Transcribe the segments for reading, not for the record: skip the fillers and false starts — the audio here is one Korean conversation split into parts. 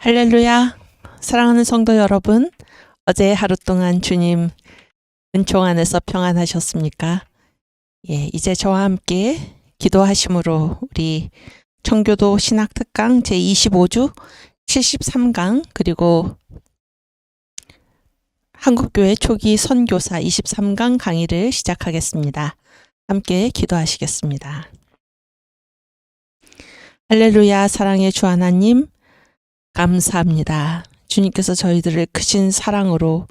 할렐루야! 사랑하는 성도 여러분, 어제 하루 동안 주님 은총 안에서 평안하셨습니까? 이제 저와 함께 기도하심으로 우리 청교도 신학특강 제25주 73강 그리고 한국교회 초기 선교사 23강 강의를 시작하겠습니다. 함께 기도하시겠습니다. 할렐루야! 사랑의 주 하나님, 감사합니다. 주님께서 저희들을 크신 사랑으로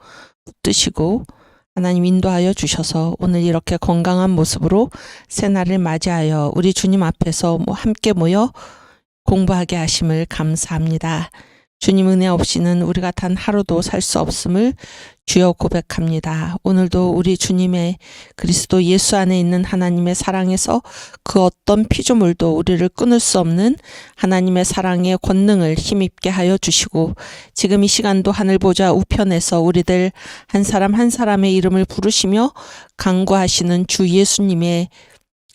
붙드시고 하나님 인도하여 주셔서 오늘 이렇게 건강한 모습으로 새날을 맞이하여 우리 주님 앞에서 함께 모여 공부하게 하심을 감사합니다. 주님 은혜 없이는 우리가 단 하루도 살 수 없음을 주여 고백합니다. 오늘도 우리 주님의 그리스도 예수 안에 있는 하나님의 사랑에서 그 어떤 피조물도 우리를 끊을 수 없는 하나님의 사랑의 권능을 힘입게 하여 주시고 지금 이 시간도 하늘 보좌 우편에서 우리들 한 사람 한 사람의 이름을 부르시며 간구하시는 주 예수님의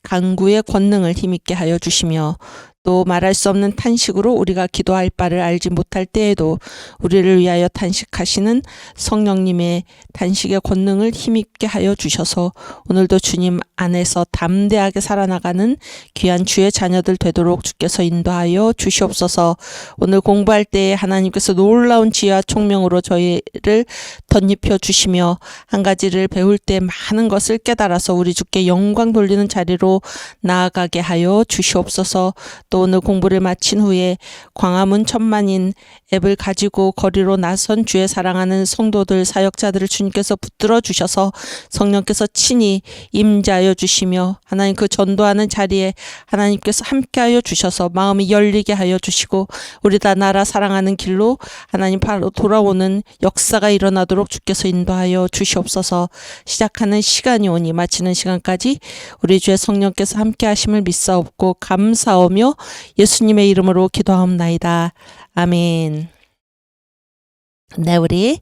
간구의 권능을 힘있게 하여 주시며 또 말할 수 없는 탄식으로 우리가 기도할 바를 알지 못할 때에도 우리를 위하여 탄식하시는 성령님의 탄식의 권능을 힘있게 하여 주셔서 오늘도 주님 안에서 담대하게 살아나가는 귀한 주의 자녀들 되도록 주께서 인도하여 주시옵소서. 오늘 공부할 때에 하나님께서 놀라운 지혜와 총명으로 저희를 덧입혀 주시며 한 가지를 배울 때 많은 것을 깨달아서 우리 주께 영광 돌리는 자리로 나아가게 하여 주시옵소서. 또 오늘 공부를 마친 후에 광화문 천만인 앱을 가지고 거리로 나선 주의 사랑하는 성도들 사역자들을 주님께서 붙들어 주셔서 성령께서 친히 임재하여 주시며 하나님 그 전도하는 자리에 하나님께서 함께하여 주셔서 마음이 열리게 하여 주시고 우리 다 나라 사랑하는 길로 하나님 바로 돌아오는 역사가 일어나도록 주께서 인도하여 주시옵소서. 시작하는 시간이 오니 마치는 시간까지 우리 주의 성령께서 함께하심을 믿사옵고 감사하며 예수님의 이름으로 기도하옵나이다. 아멘. 네, 우리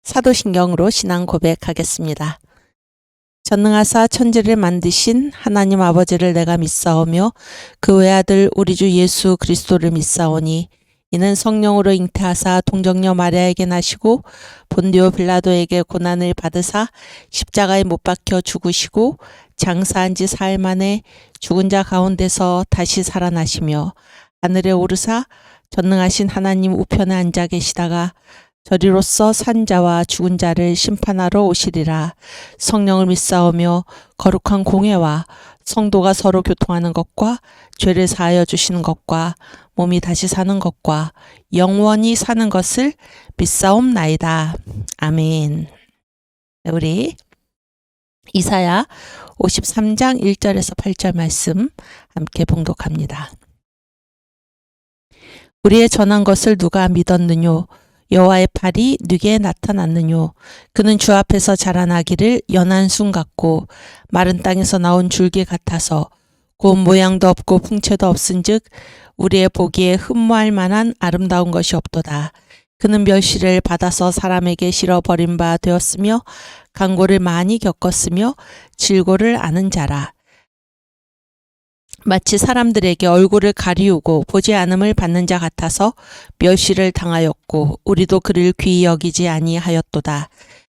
사도신경으로 신앙 고백하겠습니다. 전능하사 천지를 만드신 하나님 아버지를 내가 믿사오며 그 외아들 우리 주 예수 그리스도를 믿사오니 이는 성령으로 잉태하사 동정녀 마리아에게 나시고 본디오 빌라도에게 고난을 받으사 십자가에 못 박혀 죽으시고 장사한 지 사흘 만에 죽은 자 가운데서 다시 살아나시며 하늘에 오르사 전능하신 하나님 우편에 앉아 계시다가 저리로서 산 자와 죽은 자를 심판하러 오시리라. 성령을 믿사오며 거룩한 공회와 성도가 서로 교통하는 것과 죄를 사하여 주시는 것과 몸이 다시 사는 것과 영원히 사는 것을 믿사옵나이다. 아멘. 우리 이사야 53장 1절에서 8절 말씀 함께 봉독합니다. 우리의 전한 것을 누가 믿었느뇨? 여호와의 팔이 누게 나타났느뇨? 그는 주 앞에서 자라나기를 연한 순 같고 마른 땅에서 나온 줄기 같아서 곧 모양도 없고 풍채도 없은즉 우리의 보기에 흠모할 만한 아름다운 것이 없도다. 그는 멸시를 받아서 사람에게 실어버린 바 되었으며 강고를 많이 겪었으며 질고를 아는 자라. 마치 사람들에게 얼굴을 가리우고 보지 않음을 받는 자 같아서 멸시를 당하였고 우리도 그를 귀히 여기지 아니하였도다.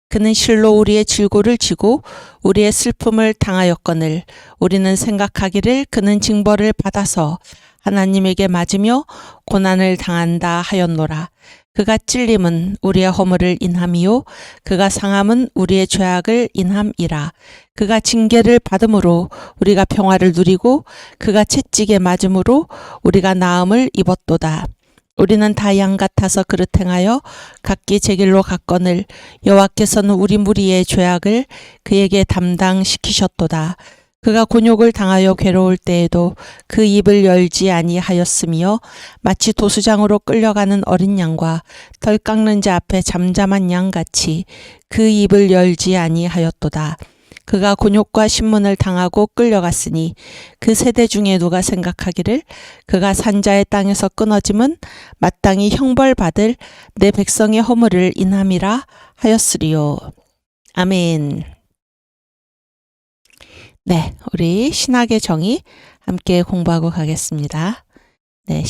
그는 실로 우리의 질고를 지고 우리의 슬픔을 당하였거늘 우리는 생각하기를 그는 징벌을 받아서 하나님에게 맞으며 고난을 당한다 하였노라. 그가 찔림은 우리의 허물을 인함이요 그가 상함은 우리의 죄악을 인함이라. 그가 징계를 받음으로 우리가 평화를 누리고 그가 채찍에 맞음으로 우리가 나음을 입었도다. 우리는 다 양 같아서 그릇 행하여 각기 제 길로 갔거늘 여호와께서는 우리 무리의 죄악을 그에게 담당시키셨도다. 그가 곤욕을 당하여 괴로울 때에도 그 입을 열지 아니하였으며 마치 도수장으로 끌려가는 어린 양과 털 깎는 자 앞에 잠잠한 양같이 그 입을 열지 아니하였도다. 그가 곤욕과 신문을 당하고 끌려갔으니 그 세대 중에 누가 생각하기를 그가 산자의 땅에서 끊어짐은 마땅히 형벌받을 내 백성의 허물을 인함이라 하였으리요. 아멘. 네, 우리 신학의 정의 함께 공부하고 가겠습니다. 네,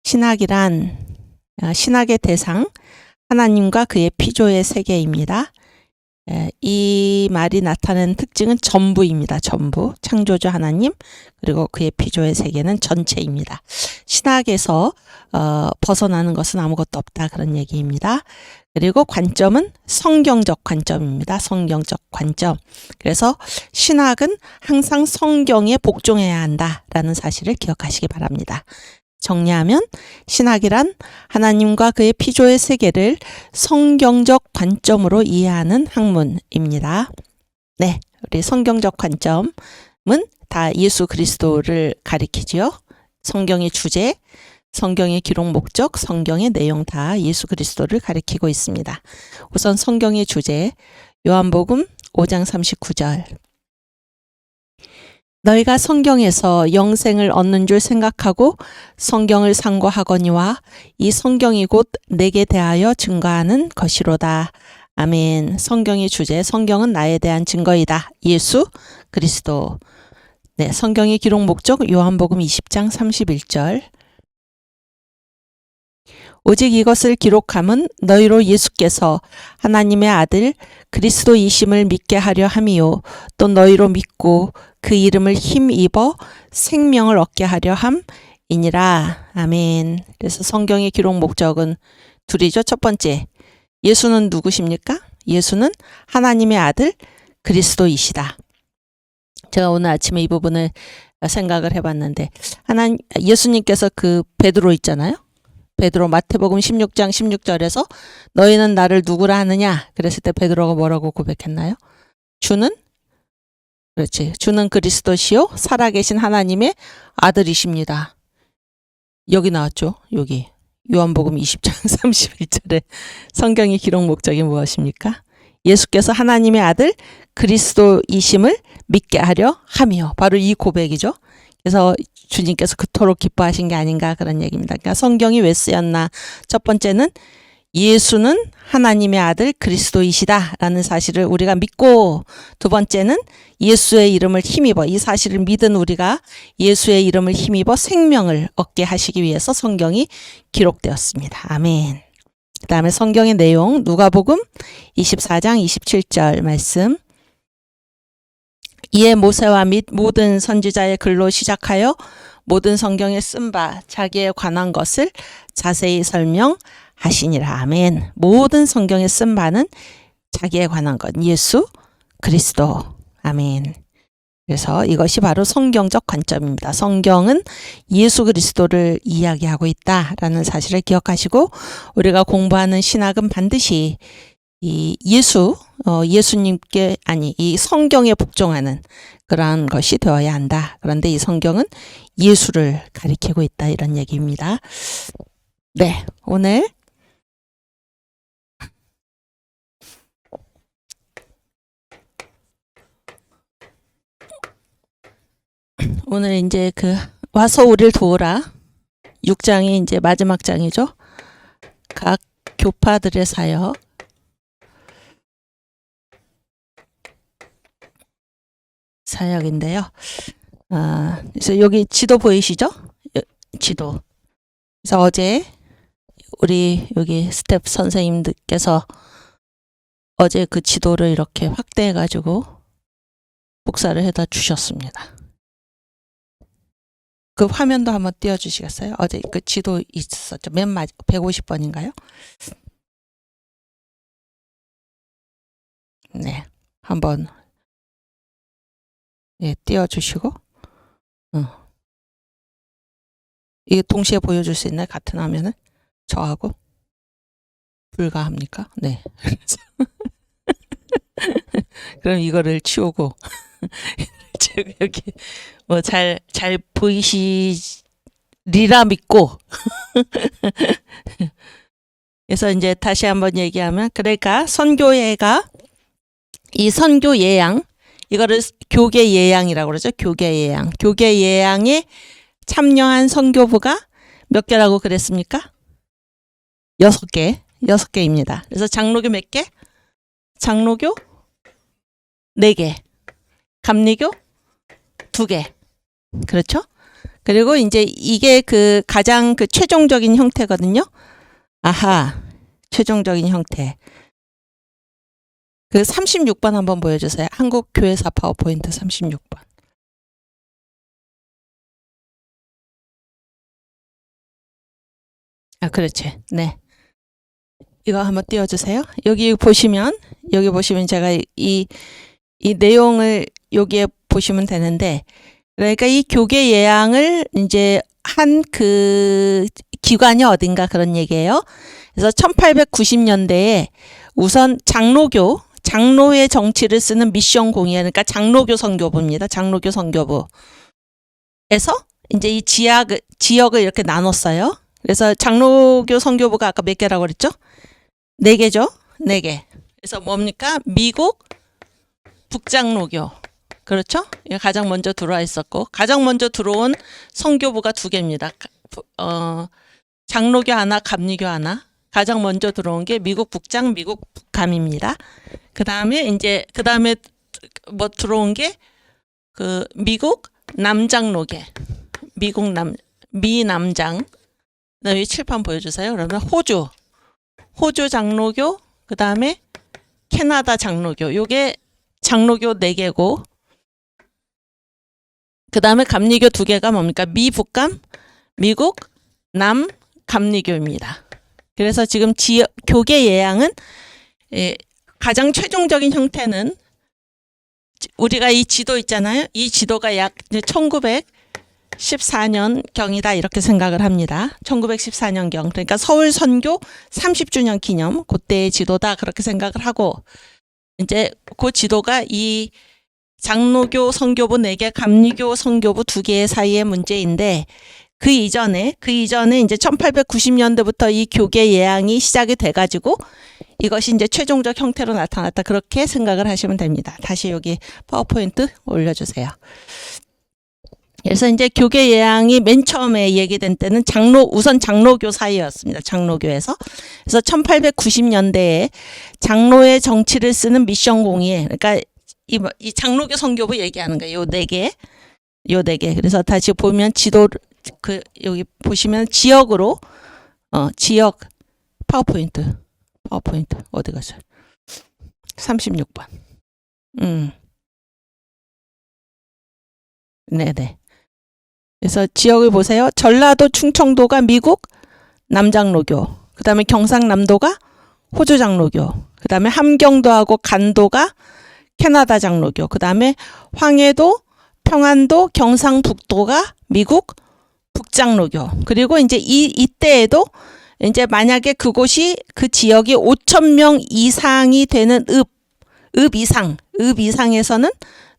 신학이란 신학의 대상, 하나님과 그의 피조의 세계입니다. 이 말이 나타내는 특징은 전부입니다. 전부. 창조주 하나님, 그리고 그의 피조의 세계는 전체입니다. 신학에서 벗어나는 것은 아무것도 없다. 그런 얘기입니다. 그리고 관점은 성경적 관점입니다. 성경적 관점. 그래서 신학은 항상 성경에 복종해야 한다라는 사실을 기억하시기 바랍니다. 정리하면 신학이란 하나님과 그의 피조의 세계를 성경적 관점으로 이해하는 학문입니다. 네, 우리 성경적 관점은 다 예수 그리스도를 가리키지요. 성경의 주제, 성경의 기록 목적, 성경의 내용 다 예수 그리스도를 가리키고 있습니다. 우선 성경의 주제, 요한복음 5장 39절. 너희가 성경에서 영생을 얻는 줄 생각하고 성경을 상고하거니와 이 성경이 곧 내게 대하여 증거하는 것이로다. 아멘. 성경의 주제, 성경은 나에 대한 증거이다. 예수 그리스도. 네, 성경의 기록 목적 요한복음 20장 31절. 오직 이것을 기록함은 너희로 예수께서 하나님의 아들 그리스도이심을 믿게 하려 함이요 또 너희로 믿고 그 이름을 힘입어 생명을 얻게 하려 함이니라. 아멘. 그래서 성경의 기록 목적은 둘이죠. 첫 번째, 예수는 누구십니까? 예수는 하나님의 아들 그리스도이시다. 제가 오늘 아침에 이 부분을 생각을 해봤는데, 예수님께서 그 베드로 있잖아요. 베드로 마태복음 16장 16절에서 너희는 나를 누구라 하느냐? 그랬을 때 베드로가 뭐라고 고백했나요? 주는 그리스도시요 살아계신 하나님의 아들이십니다. 여기 나왔죠. 여기 요한복음 20장 31절에 성경의 기록 목적이 무엇입니까? 예수께서 하나님의 아들 그리스도이심을 믿게 하려 함이요. 바로 이 고백이죠. 그래서 주님께서 그토록 기뻐하신 게 아닌가 그런 얘기입니다. 그러니까 성경이 왜 쓰였나? 첫 번째는 예수는 하나님의 아들 그리스도이시다라는 사실을 우리가 믿고, 두 번째는 예수의 이름을 힘입어, 이 사실을 믿은 우리가 예수의 이름을 힘입어 생명을 얻게 하시기 위해서 성경이 기록되었습니다. 아멘. 그 다음에 성경의 내용, 누가복음 24장 27절 말씀. 이에 모세와 및 모든 선지자의 글로 시작하여 모든 성경에 쓴 바 자기에 관한 것을 자세히 설명하시니라. 아멘. 모든 성경에 쓴 바는 자기에 관한 것, 예수 그리스도. 아멘. 그래서 이것이 바로 성경적 관점입니다. 성경은 예수 그리스도를 이야기하고 있다라는 사실을 기억하시고, 우리가 공부하는 신학은 반드시 이 예수님께, 이 성경에 복종하는 그러한 것이 되어야 한다. 그런데 이 성경은 예수를 가리키고 있다, 이런 얘기입니다. 네, 오늘 이제 와서 우리를 도우라 6장이 이제 마지막 장이죠. 각 교파들의 사역인데요. 그래서 여기 지도 보이시죠? 지도. 그래서 어제 우리 여기 스텝 선생님들께서 어제 그 지도를 이렇게 확대해가지고 복사를 해다 주셨습니다. 그 화면도 한번 띄워주시겠어요? 어제 그 지도 있었죠. 맨 마지막 150번인가요? 네, 한번 띄워주시고, 이게 동시에 보여줄 수 있나요? 같은 화면을? 저하고? 불가합니까? 네. 그럼 이거를 치우고 여기 뭐 잘 보이시리라 믿고 그래서 이제 다시 한번 얘기하면, 그러니까 선교회가 이 선교 예양, 이거를 교계 예양이라고 그러죠. 교계 예양. 교계 예양에 참여한 선교부가 몇 개라고 그랬습니까? 6개. 6개입니다. 그래서 장로교 몇 개? 장로교 4개. 감리교 2개. 그렇죠? 그리고 이제 이게 가장 최종적인 형태거든요. 아하, 최종적인 형태. 그 36번 한번 보여주세요. 한국교회사 파워포인트 36번. 아, 그렇지. 네. 이거 한번 띄워주세요. 여기 보시면 제가 이 내용을 여기에 보시면 되는데, 그러니까 이 교계 예양을 이제 한 그 기관이 어딘가 그런 얘기예요. 그래서 1890년대에 우선 장로의 정치를 쓰는 미션 공예, 그러니까 장로교 선교부입니다. 장로교 선교부에서 이제 이 지역을 이렇게 나눴어요. 그래서 장로교 선교부가 아까 몇 개라고 그랬죠? 4개죠? 4개. 그래서 뭡니까? 미국 북장로교. 그렇죠? 가장 먼저 들어와 있었고, 가장 먼저 들어온 선교부가 2개입니다. 장로교 하나, 감리교 하나. 가장 먼저 들어온 게 미국 북장, 미국 북감입니다. 그 다음에 뭐 들어온 게 그 미국 남장로계, 미남장. 여기 칠판 보여주세요. 그러면 호주 장로교, 그 다음에 캐나다 장로교. 요게 장로교 4개고, 그 다음에 감리교 2개가 뭡니까? 미북감, 미국 남감리교입니다. 그래서 지금 교계 예양은 가장 최종적인 형태는 우리가 이 지도 있잖아요. 이 지도가 약 1914년경이다 이렇게 생각을 합니다. 1914년경. 그러니까 서울 선교 30주년 기념 그때의 지도다 그렇게 생각을 하고, 이제 그 지도가 이 장로교 선교부 4개, 감리교 선교부 2개 사이의 문제인데, 그 이전에 이제 1890년대부터 이 교계 예양이 시작이 돼가지고 이것이 이제 최종적 형태로 나타났다 그렇게 생각을 하시면 됩니다. 다시 여기 파워포인트 올려주세요. 그래서 이제 교계 예양이 맨 처음에 얘기된 때는 우선 장로교 사이였습니다. 장로교에서. 그래서 1890년대에 장로의 정치를 쓰는 미션 공예, 그러니까 이 장로교 선교부 얘기하는 거예요. 요 4개. 그래서 다시 보면 여기 보시면 지역으로, 지역, 파워포인트, 어디 갔어요? 36번. 네네. 그래서 지역을 보세요. 전라도, 충청도가 미국 남장로교, 그 다음에 경상남도가 호주 장로교, 그 다음에 함경도하고 간도가 캐나다 장로교, 그 다음에 황해도, 평안도, 경상북도가 미국 북장로교. 그리고 이제 이때에도 이제 만약에 그 지역이 5,000명 이상이 되는 읍 이상에서는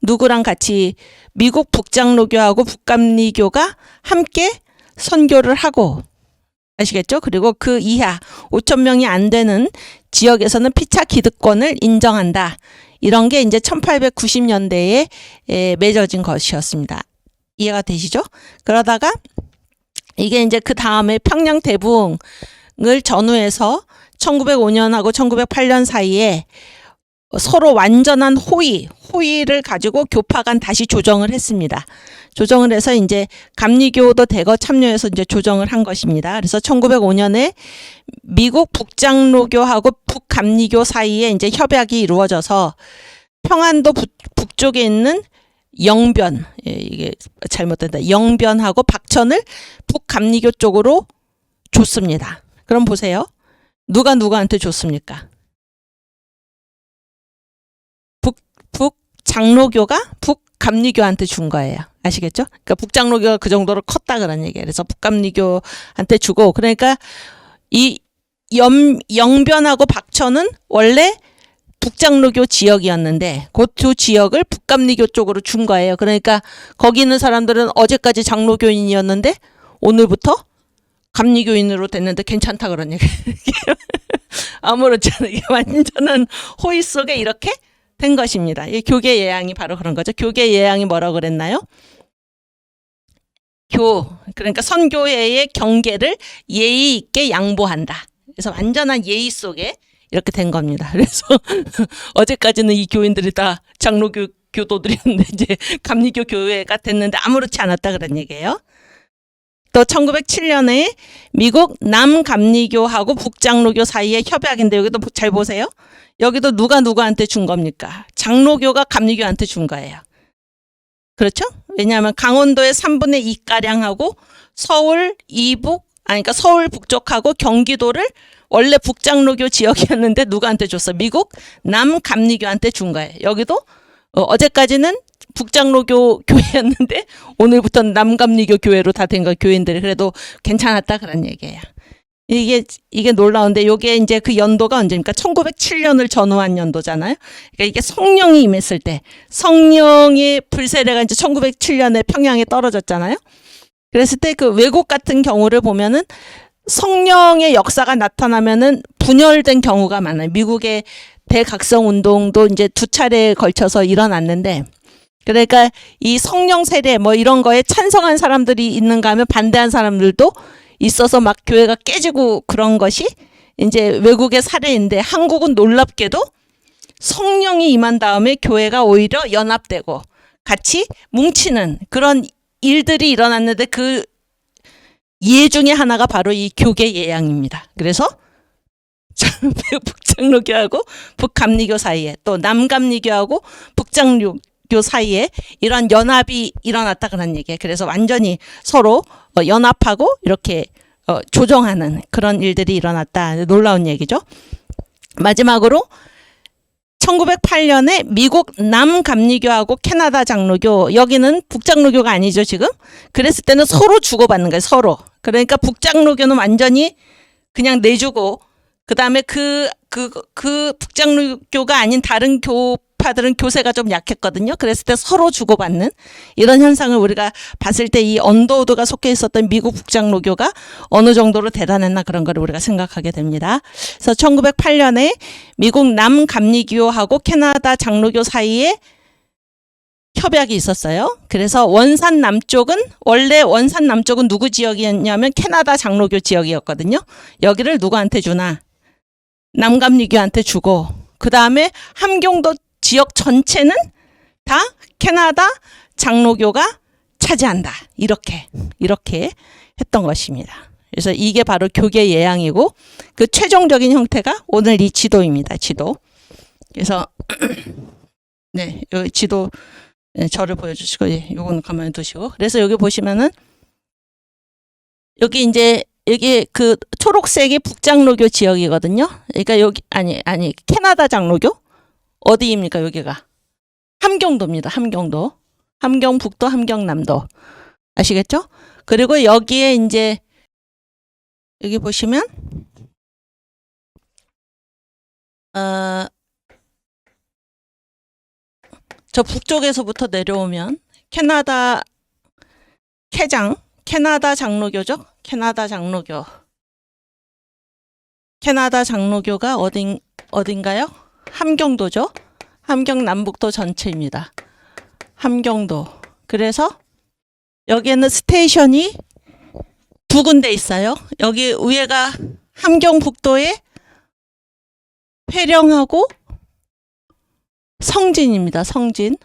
누구랑 같이 미국 북장로교하고 북감리교가 함께 선교를 하고, 아시겠죠? 그리고 그 이하 5,000명이 안 되는 지역에서는 피차 기득권을 인정한다. 이런 게 이제 1890년대에 맺어진 것이었습니다. 이해가 되시죠? 그러다가 이게 이제 그 다음에 평양 대붕을 전후해서 1905년하고 1908년 사이에 서로 완전한 호의를 가지고 교파간 다시 조정을 했습니다. 조정을 해서 이제 감리교도 대거 참여해서 이제 조정을 한 것입니다. 그래서 1905년에 미국 북장로교하고 북감리교 사이에 이제 협약이 이루어져서 평안도 북쪽에 있는 영변, 이게 잘못된다. 영변하고 박천을 북감리교 쪽으로 줬습니다. 그럼 보세요. 누가 누구한테 줬습니까? 북장로교가 북감리교한테 준 거예요. 아시겠죠? 그러니까 북장로교가 그 정도로 컸다 그런 얘기예요. 그래서 북감리교한테 주고, 그러니까 이 영변하고 박천은 원래 북장로교 지역이었는데 그 두 지역을 북감리교 쪽으로 준 거예요. 그러니까 거기 있는 사람들은 어제까지 장로교인이었는데 오늘부터 감리교인으로 됐는데 괜찮다 그런 얘기예요. 아무렇지 않게 완전한 호의 속에 이렇게 된 것입니다. 이 교계 예양이 바로 그런 거죠. 교계 예양이 뭐라고 그랬나요? 그러니까 선교회의 경계를 예의 있게 양보한다. 그래서 완전한 예의 속에 이렇게 된 겁니다. 그래서 어제까지는 이 교인들이 다 장로교 교도들이었는데 이제 감리교 교회가 됐는데 아무렇지 않았다 그런 얘기예요. 또 그래서 1907년에 미국 남감리교하고 북장로교 사이의 협약인데 여기도 잘 보세요. 여기도 누가 누구한테 준 겁니까? 장로교가 감리교한테 준 거예요. 그렇죠? 왜냐하면 강원도의 3분의 2가량하고 서울 이북, 그러니까 서울 북쪽하고 경기도를 원래 북장로교 지역이었는데 누구한테 줬어? 미국 남감리교한테 준 거예요. 여기도 어제까지는 북장로교 교회였는데 오늘부터는 남감리교 교회로 다 된 거 교인들이 그래도 괜찮았다 그런 얘기예요. 이게 놀라운데 이게 이제 그 연도가 언제입니까? 1907년을 전후한 연도잖아요. 그러니까 이게 성령이 임했을 때 성령의 불세례가 이제 1907년에 평양에 떨어졌잖아요. 그랬을 때 그 외국 같은 경우를 보면은 성령의 역사가 나타나면은 분열된 경우가 많아요. 미국의 대각성 운동도 이제 2차례에 걸쳐서 일어났는데 그러니까 이 성령 세례 뭐 이런 거에 찬성한 사람들이 있는가 하면 반대한 사람들도 있어서 막 교회가 깨지고 그런 것이 이제 외국의 사례인데 한국은 놀랍게도 성령이 임한 다음에 교회가 오히려 연합되고 같이 뭉치는 그런 일들이 일어났는데 그 예 중에 하나가 바로 이 교계 예양입니다. 그래서 북장로교하고 북감리교 사이에 또 남감리교하고 북장로교 사이에 이런 연합이 일어났다 그런 얘기예요. 그래서 완전히 서로 연합하고 이렇게 조정하는 그런 일들이 일어났다. 놀라운 얘기죠. 마지막으로 1908년에 미국 남감리교하고 캐나다 장로교, 여기는 북장로교가 아니죠 지금. 그랬을 때는 서로 주고받는 거예요. 서로. 그러니까 북장로교는 완전히 그냥 내주고 그 다음에 그 북장로교가 아닌 다른 교파들은 교세가 좀 약했거든요. 그랬을 때 서로 주고받는 이런 현상을 우리가 봤을 때 이 언더우드가 속해 있었던 미국 북장로교가 어느 정도로 대단했나 그런 거를 우리가 생각하게 됩니다. 그래서 1908년에 미국 남감리교하고 캐나다 장로교 사이에 협약이 있었어요. 그래서 원산 남쪽은 원래 원산 남쪽은 누구 지역이었냐면 캐나다 장로교 지역이었거든요. 여기를 누구한테 주나? 남감리교한테 주고 그 다음에 함경도 지역 전체는 다 캐나다 장로교가 차지한다. 이렇게 했던 것입니다. 그래서 이게 바로 교계 예양이고 그 최종적인 형태가 오늘 이 지도입니다. 지도. 그래서 네, 여기 지도 저를 보여주시고 요거는 가만히 두시고 그래서 여기 보시면은 여기 이제 여기 그 초록색이 북장로교 지역이거든요. 그러니까 여기 아니 캐나다 장로교 어디입니까 여기가? 함경도입니다. 함경도. 함경북도, 함경남도. 아시겠죠? 그리고 여기에 이제 여기 보시면 저 북쪽에서부터 내려오면 캐나다 캐나다 장로교죠. 캐나다 장로교가 어딘가요? 함경도죠. 함경남북도 전체입니다. 함경도. 그래서 여기에는 스테이션이 2군데 있어요. 여기 위에가 함경북도의 회령하고 성진입니다. 성진.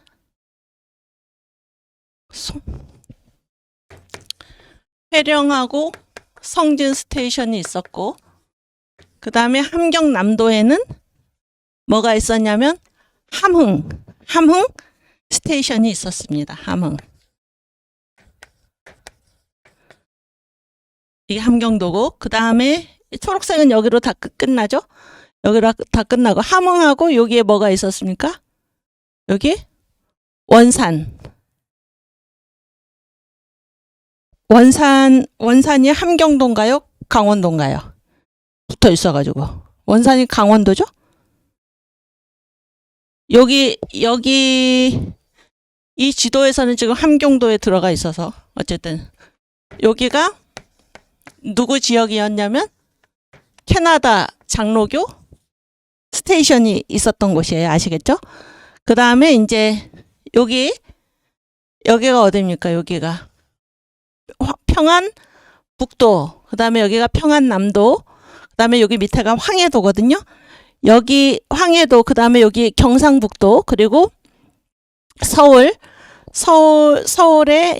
회령하고 성진 스테이션이 있었고 그 다음에 함경남도에는 뭐가 있었냐면 함흥 스테이션이 있었습니다. 함흥. 이게 함경도고 그 다음에 초록색은 여기로 다 끝나죠. 여기로 다 끝나고 함흥하고 여기에 뭐가 있었습니까? 여기 원산이 함경도인가요? 강원도인가요? 붙어 있어가지고 원산이 강원도죠? 여기 이 지도에서는 지금 함경도에 들어가 있어서 어쨌든 여기가 누구 지역이었냐면 캐나다 장로교 스테이션이 있었던 곳이에요. 아시겠죠? 그 다음에 이제 여기가 어디입니까? 여기가 평안북도, 그 다음에 여기가 평안남도, 그 다음에 여기 밑에가 황해도거든요. 여기 황해도, 그 다음에 여기 경상북도, 그리고 서울에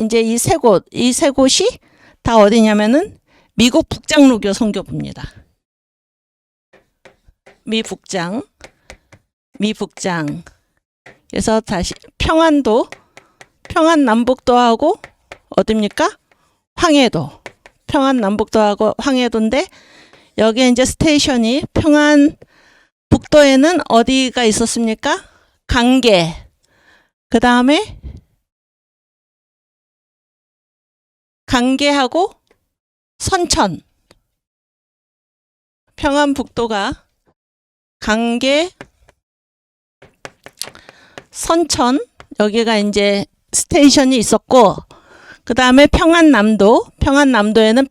이제 이 세 곳이 다 다 어디냐면은 미국 북장로교 선교부입니다. 미북장. 그래서 다시 평안도, 평안남북도하고 어딥니까? 황해도. 평안남북도하고 황해도인데 여기에 이제 스테이션이 평안북도에는 어디가 있었습니까? 강계. 그 다음에 강계하고 선천. 평안북도가 강계, 선천, 여기가 이제 스테이션이 있었고, 그 다음에 평안남도에는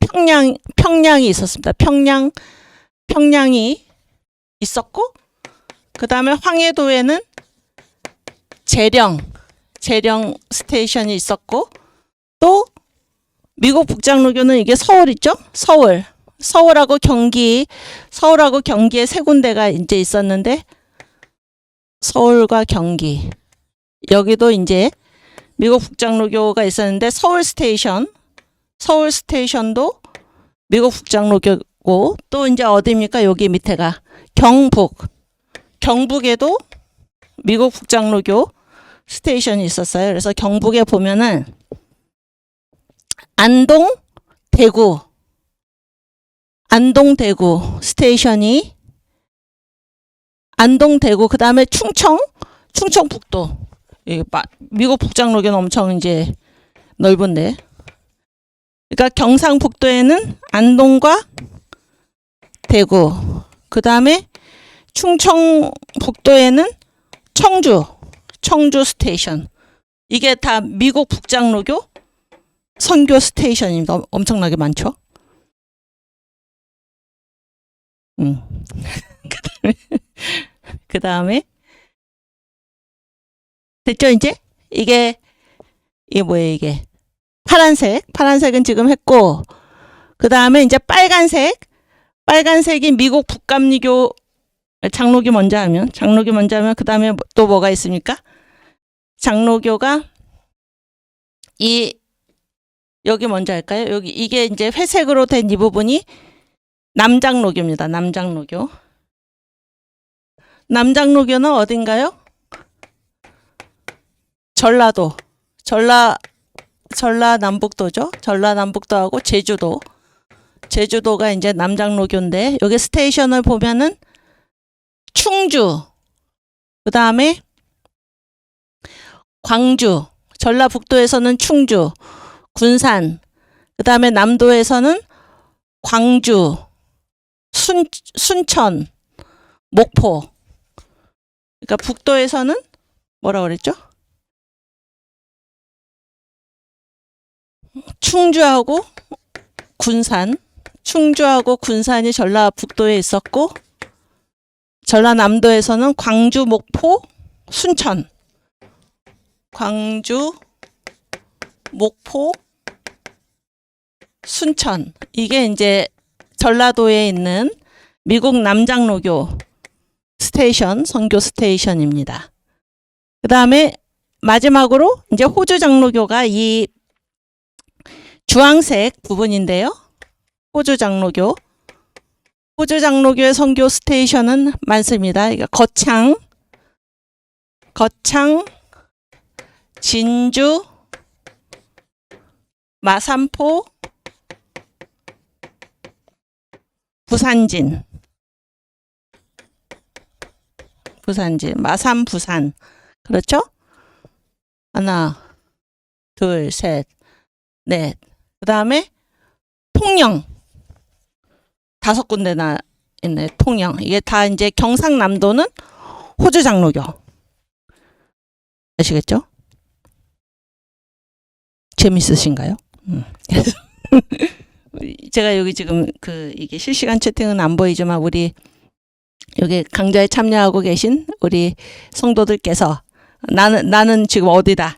평양이 있었습니다. 평양이 있었고, 그 다음에 황해도에는 재령 스테이션이 있었고, 또 미국 북장로교는 이게 서울 있죠? 서울하고 경기에 세 군데가 이제 있었는데, 서울과 경기. 여기도 이제 미국 북장로교가 있었는데, 서울 스테이션도 미국 북장로교고, 또 이제 어디입니까? 여기 밑에가 경북에도 미국 북장로교 스테이션이 있었어요. 그래서 경북에 보면은 안동, 대구 스테이션이 그 다음에 충청북도. 미국 북장로교는 엄청 이제 넓은데. 그러니까 경상북도에는 안동과 대구. 그 다음에 충청북도에는 청주 스테이션. 이게 다 미국 북장로교 선교 스테이션입니다. 엄청나게 많죠? 그 다음에 됐죠 이제? 이게 뭐예요 이게? 파란색은 지금 했고, 그 다음에 이제 빨간색이 미국 북감리교 장로교 먼저 하면 그 다음에 또 뭐가 있습니까? 장로교가 여기 먼저 할까요? 여기 이게 이제 회색으로 된 이 부분이 남장로교입니다. 남장로교는 어딘가요? 전라남북도죠. 전라남북도하고 제주도가 이제 남장로교인데, 여기 스테이션을 보면은 충주, 그 다음에 광주, 전라북도에서는 충주, 군산, 그 다음에 남도에서는 광주, 순천, 목포. 그러니까 북도에서는 뭐라 그랬죠? 충주하고 군산이 전라북도에 있었고, 전라남도에서는 광주, 목포, 순천. 이게 이제 전라도에 있는 미국 남장로교 스테이션, 선교 스테이션입니다. 그 다음에 마지막으로 이제 호주 장로교가 이 주황색 부분인데요. 호주 장로교의 선교 스테이션은 많습니다. 거창, 진주, 마산포, 부산진, 마산, 부산. 그렇죠? 하나, 둘, 셋, 넷. 그 다음에 통영. 5군데나 있네. 통영. 이게 다 이제 경상남도는 호주 장로교. 아시겠죠? 재밌으신가요? 제가 여기 지금 이게 실시간 채팅은 안 보이지만, 우리 여기 강좌에 참여하고 계신 우리 성도들께서 나는 지금 어디다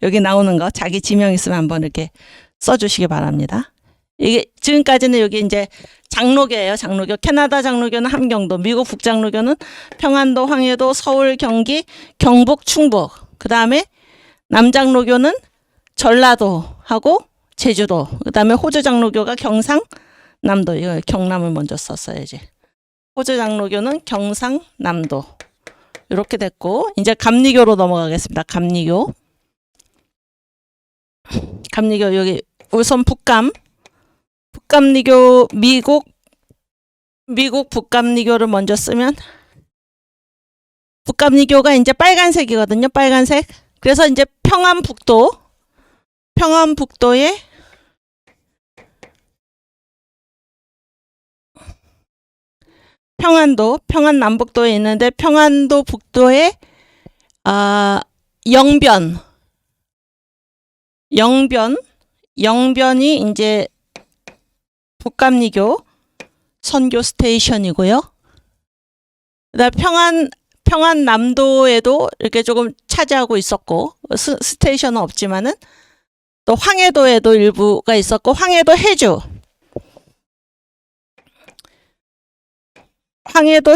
여기 나오는 거 자기 지명 있으면 한번 이렇게 써주시기 바랍니다. 이게 지금까지는 여기 이제 장로교예요. 캐나다 장로교는 함경도, 미국 북장로교는 평안도, 황해도, 서울, 경기, 경북, 충북. 그 다음에 남장로교는 전라도하고 제주도. 그 다음에 호주 장로교가 경상남도. 이거 경남을 먼저 썼어야지. 호주 장로교는 경상남도. 이렇게 됐고, 이제 감리교로 넘어가겠습니다. 감리교. 감리교, 여기 우선 북감리교, 미국 북감리교를 먼저 쓰면, 북감리교가 이제 빨간색이거든요. 빨간색. 그래서 이제 평안북도에 평안남북도에 있는데, 평안도 북도에 영변이 이제 북감리교 선교 스테이션이고요. 그다음 평안남도에도 이렇게 조금 차지하고 있었고, 스테이션은 없지만은 또 황해도에도 일부가 있었고, 황해도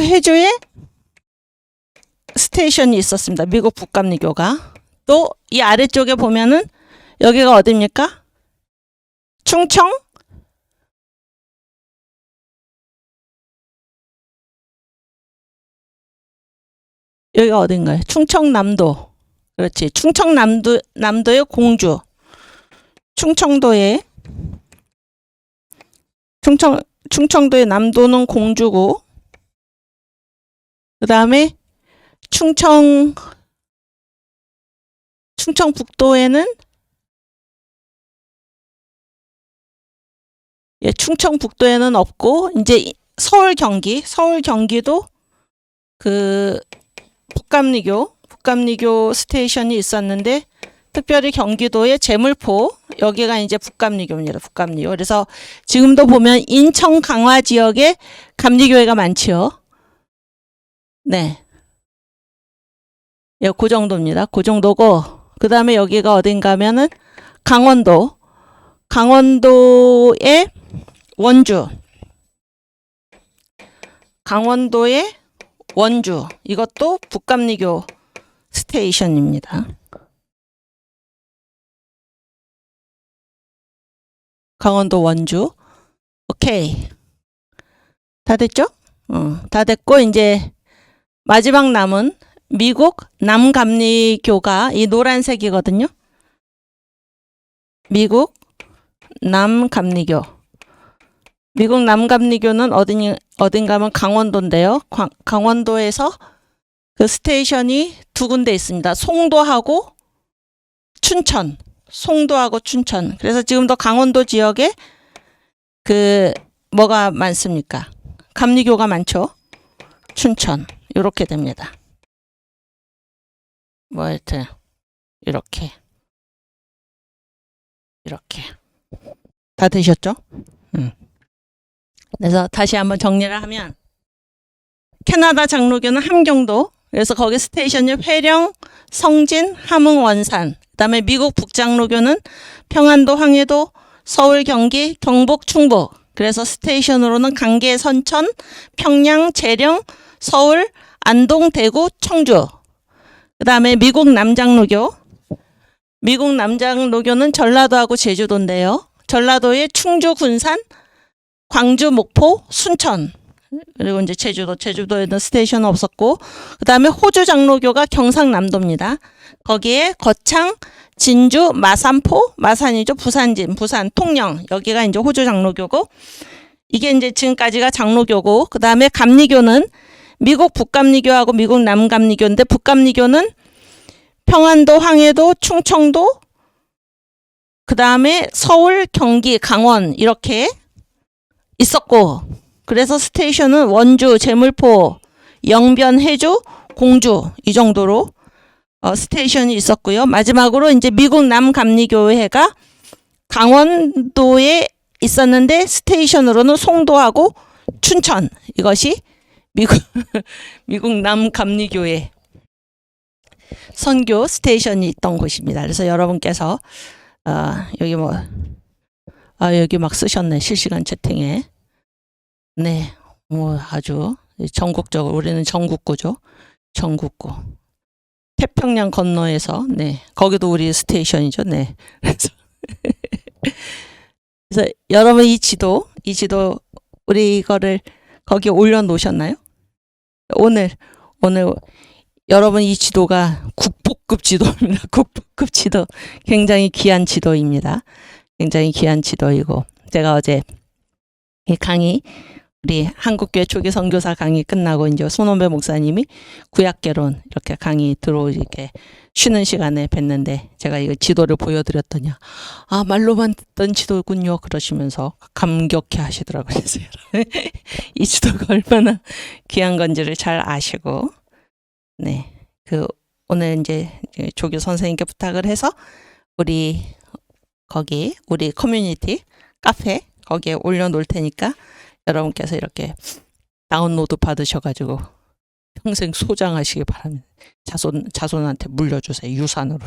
해주에 스테이션이 있었습니다. 미국 북감리교가. 또 이 아래쪽에 보면은 여기가 어디입니까? 충청? 여기가 어딘가요? 충청남도. 그렇지. 남도의 공주. 충청도의 남도는 공주고, 그 다음에 충청북도에는 충청북도에는 없고, 이제 서울 경기도 그 북감리교 스테이션이 있었는데, 특별히 경기도의 제물포, 여기가 이제 북감리교입니다. 북감리교. 그래서 지금도 보면 인천 강화 지역에 감리교회가 많지요. 네. 예, 그 정도입니다. 그 정도고, 그 다음에 여기가 어딘가 하면은 강원도의 원주. 이것도 북감리교 스테이션입니다. 강원도 원주. 오케이. 다 됐죠? 다 됐고, 이제 마지막 남은 미국 남감리교가 이 노란색이거든요. 미국 남감리교는 어딘가 하면 강원도인데요. 강원도에서 그 스테이션이 두 군데 있습니다. 송도하고 춘천. 그래서 지금도 강원도 지역에 뭐가 많습니까? 감리교가 많죠. 춘천. 이렇게 됩니다. 뭐 하여튼 이렇게 다 되셨죠? 그래서 다시 한번 정리를 하면, 캐나다 장로교는 함경도. 그래서 거기 스테이션이 회령, 성진, 함흥, 원산. 그다음에 미국 북장로교는 평안도, 황해도, 서울, 경기, 경북, 충북. 그래서 스테이션으로는 강계, 선천, 평양, 재령, 서울, 안동, 대구, 청주. 그다음에 미국 남장로교는 전라도하고 제주도인데요. 전라도의 충주, 군산, 광주, 목포, 순천. 그리고 이제 제주도에는 스테이션은 없었고, 그 다음에 호주 장로교가 경상남도입니다. 거기에 거창, 진주, 마산이죠. 부산, 통영. 여기가 이제 호주 장로교고, 이게 이제 지금까지가 장로교고, 그 다음에 감리교는 미국 북감리교하고 미국 남감리교인데, 북감리교는 평안도, 황해도, 충청도, 그 다음에 서울, 경기, 강원 이렇게 있었고, 그래서 스테이션은 원주, 제물포, 영변, 해주, 공주 이 정도로 스테이션이 있었고요. 마지막으로 이제 미국 남감리교회가 강원도에 있었는데, 스테이션으로는 송도하고 춘천. 이것이 미국 남감리교회 선교 스테이션이 있던 곳입니다. 그래서 여러분께서 여기 막 쓰셨네. 실시간 채팅에. 네, 뭐 아주 전국적으로, 우리는 전국구죠. 전국구. 태평양 건너에서, 네, 거기도 우리 스테이션이죠. 네. 그래서 그래서 여러분 이 지도 우리 이거를 거기에 올려놓으셨나요? 오늘 여러분 이 지도가 국보급 지도입니다. 국보급 지도. 굉장히 귀한 지도입니다. 굉장히 귀한 지도이고, 제가 어제 이 강의, 우리 한국교회 초기 선교사 강의 끝나고 이제 손원배 목사님이 구약개론 이렇게 강의 들어오게 쉬는 시간에 뵀는데, 제가 이 지도를 보여드렸더니 아, 말로만 듣던 지도군요 그러시면서 감격해 하시더라고요. 그래서 이 지도가 얼마나 귀한 건지를 잘 아시고, 네, 오늘 이제 조교 선생님께 부탁을 해서 우리 거기 우리 커뮤니티 카페 거기에 올려놓을 테니까 여러분께서 이렇게 다운로드 받으셔가지고 평생 소장하시기 바랍니다. 자손한테 물려주세요. 유산으로.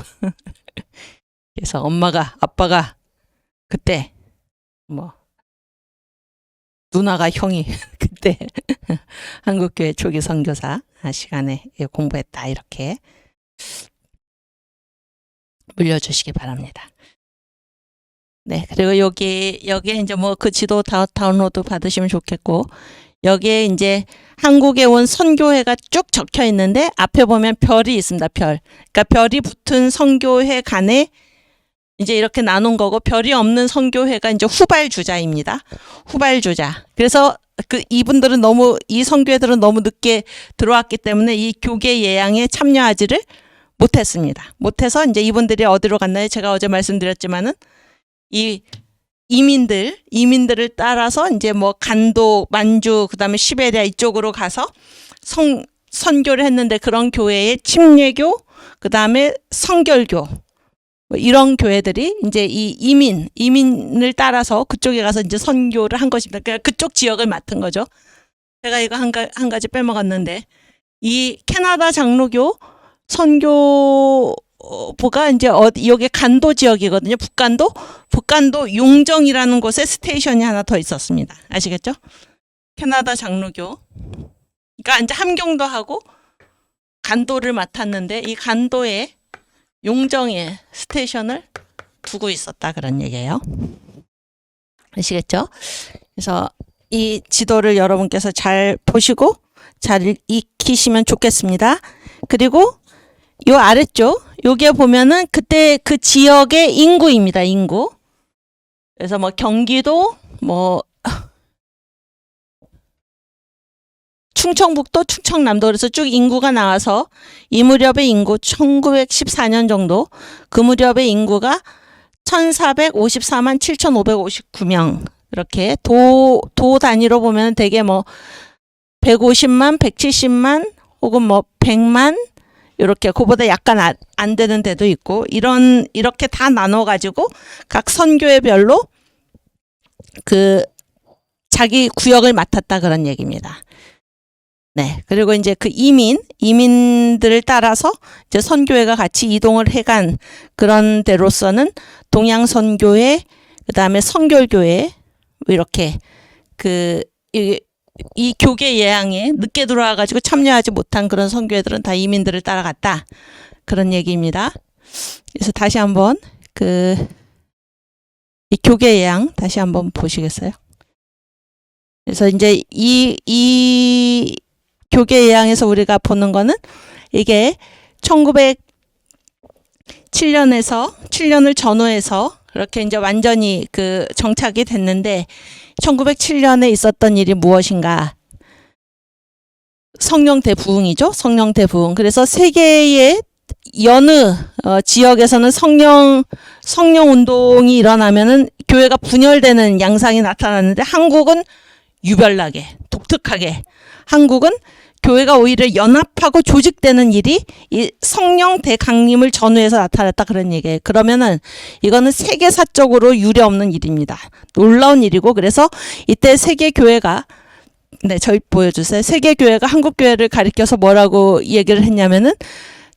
그래서 엄마가 아빠가 그때 뭐 누나가 형이 그때 한국교회 초기 선교사 시간에 공부했다 이렇게 물려주시기 바랍니다. 네, 그리고 여기에 이제 뭐 그 지도 다운로드 받으시면 좋겠고, 여기에 이제 한국에 온 선교회가 쭉 적혀 있는데 앞에 보면 별이 있습니다. 별. 그러니까 별이 붙은 선교회 간에 이제 이렇게 나눈 거고, 별이 없는 선교회가 이제 후발주자입니다. 후발주자. 그래서 이분들은 이 선교회들은 너무 늦게 들어왔기 때문에 이 교계 예양에 참여하지를 못했습니다. 못해서 이제 이분들이 어디로 갔나요? 제가 어제 말씀드렸지만은 이 이민들을 따라서 이제 뭐 간도, 만주, 그 다음에 시베리아 이쪽으로 가서 선교를 했는데, 그런 교회에 침례교, 그 다음에 성결교, 뭐 이런 교회들이 이제 이 이민을 따라서 그쪽에 가서 이제 선교를 한 것입니다. 그러니까 그쪽 지역을 맡은 거죠. 제가 이거 한 가지 빼먹었는데, 이 캐나다 장로교 선교부가 이제 여기 간도 지역이거든요. 북간도 용정이라는 곳에 스테이션이 하나 더 있었습니다. 아시겠죠? 캐나다 장로교. 그러니까 이제 함경도 하고 간도를 맡았는데, 이 간도에 용정에 스테이션을 두고 있었다 그런 얘기예요. 아시겠죠? 그래서 이 지도를 여러분께서 잘 보시고 잘 익히시면 좋겠습니다. 그리고 요 아래쪽 요게 보면은 그때 그 지역의 인구입니다. 인구. 그래서 뭐 경기도, 뭐 충청북도, 충청남도, 그래서 쭉 인구가 나와서 이 무렵의 인구 1914년 정도, 그 무렵의 인구가 1454만 7559명. 이렇게 도 단위로 보면 되게 뭐 150만, 170만 혹은 뭐 100만 이렇게, 그보다 약간 안 되는 데도 있고, 이렇게 다 나눠 가지고 각 선교회별로 자기 구역을 맡았다 그런 얘기입니다. 네. 그리고 이제 그 이민들을 따라서 이제 선교회가 같이 이동을 해간 그런 데로서는 동양선교회, 그 다음에 성결교회, 이렇게 이 교계 예양에 늦게 들어와가지고 참여하지 못한 그런 선교회들은 다 이민들을 따라갔다. 그런 얘기입니다. 그래서 다시 한번 이 교계 예양 다시 한번 보시겠어요? 그래서 이제 이 교계 예양에서 우리가 보는 거는 이게 7년을 전후해서 그렇게 이제 완전히 정착이 됐는데, 1907년에 있었던 일이 무엇인가? 성령대 부흥이죠. 성령대 부흥. 그래서 세계의 여느 지역에서는 성령 운동이 일어나면은 교회가 분열되는 양상이 나타났는데, 한국은 유별나게, 독특하게, 한국은 교회가 오히려 연합하고 조직되는 일이 이 성령 대강림을 전후해서 나타났다 그런 얘기예요. 그러면은 이거는 세계사적으로 유례없는 일입니다. 놀라운 일이고, 그래서 이때 세계교회가, 네, 저희 보여주세요. 세계교회가 한국교회를 가리켜서 뭐라고 얘기를 했냐면은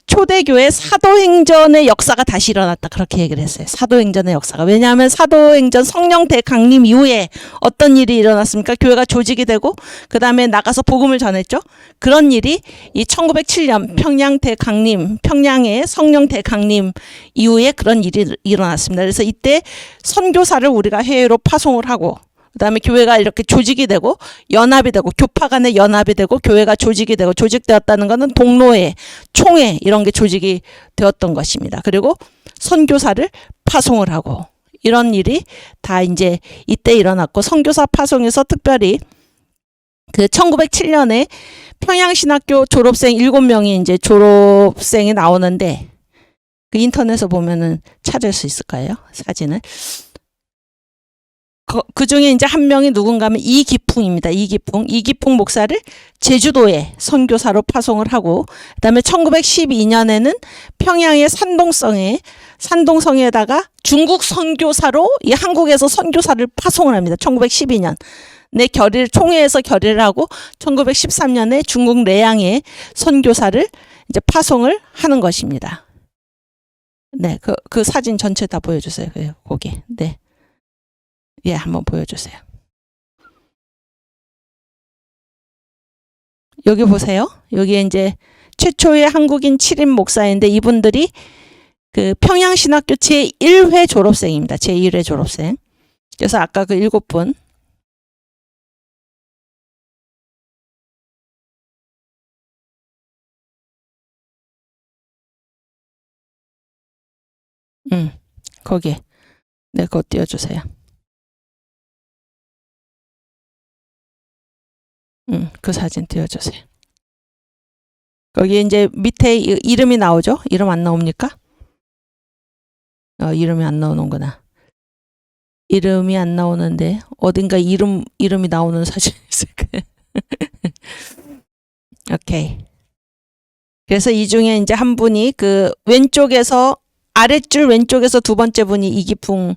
초대교회 사도행전의 역사가 다시 일어났다. 그렇게 얘기를 했어요. 사도행전의 역사가. 왜냐하면 사도행전 성령대 강림 이후에 어떤 일이 일어났습니까? 교회가 조직이 되고 그 다음에 나가서 복음을 전했죠. 그런 일이 이 1907년 평양의 성령대 강림 이후에 그런 일이 일어났습니다. 그래서 이때 선교사를 우리가 해외로 파송을 하고 그 다음에 교회가 이렇게 조직이 되고 연합이 되고 교파 간의 연합이 되고 교회가 조직이 되고 조직되었다는 것은 동로회, 총회 이런 게 조직이 되었던 것입니다. 그리고 선교사를 파송을 하고 이런 일이 다 이제 이때 일어났고 선교사 파송에서 특별히 그 1907년에 평양신학교 졸업생 7명이 이제 졸업생이 나오는데 그 인터넷에 보면은 찾을 수 있을까요? 사진을. 그 중에 이제 한 명이 누군가 하면 이기풍입니다. 이기풍 목사를 제주도에 선교사로 파송을 하고, 그 다음에 1912년에는 평양의 산동성에다가 중국 선교사로 이 한국에서 선교사를 파송을 합니다. 1912년. 총회에서 결의를 하고 1913년에 중국 레양에 선교사를 이제 파송을 하는 것입니다. 네, 그 사진 전체 다 보여주세요. 거기. 네. 예, 한번 보여주세요. 여기 보세요. 여기 이제 최초의 한국인 7인 목사인데 이분들이 그 평양신학교 제1회 졸업생입니다. 제1회 졸업생. 그래서 아까 그 7분. 거기. 네, 그거 띄워주세요. 그 사진 띄워주세요. 거기 이제 밑에 이름이 나오죠? 이름 안 나옵니까? 이름이 안 나오는구나. 이름이 안 나오는데 어딘가 이름이 나오는 사진이 있을까요? 오케이. 그래서 이 중에 이제 한 분이 그 왼쪽에서 아랫줄 왼쪽에서 두 번째 분이 이기풍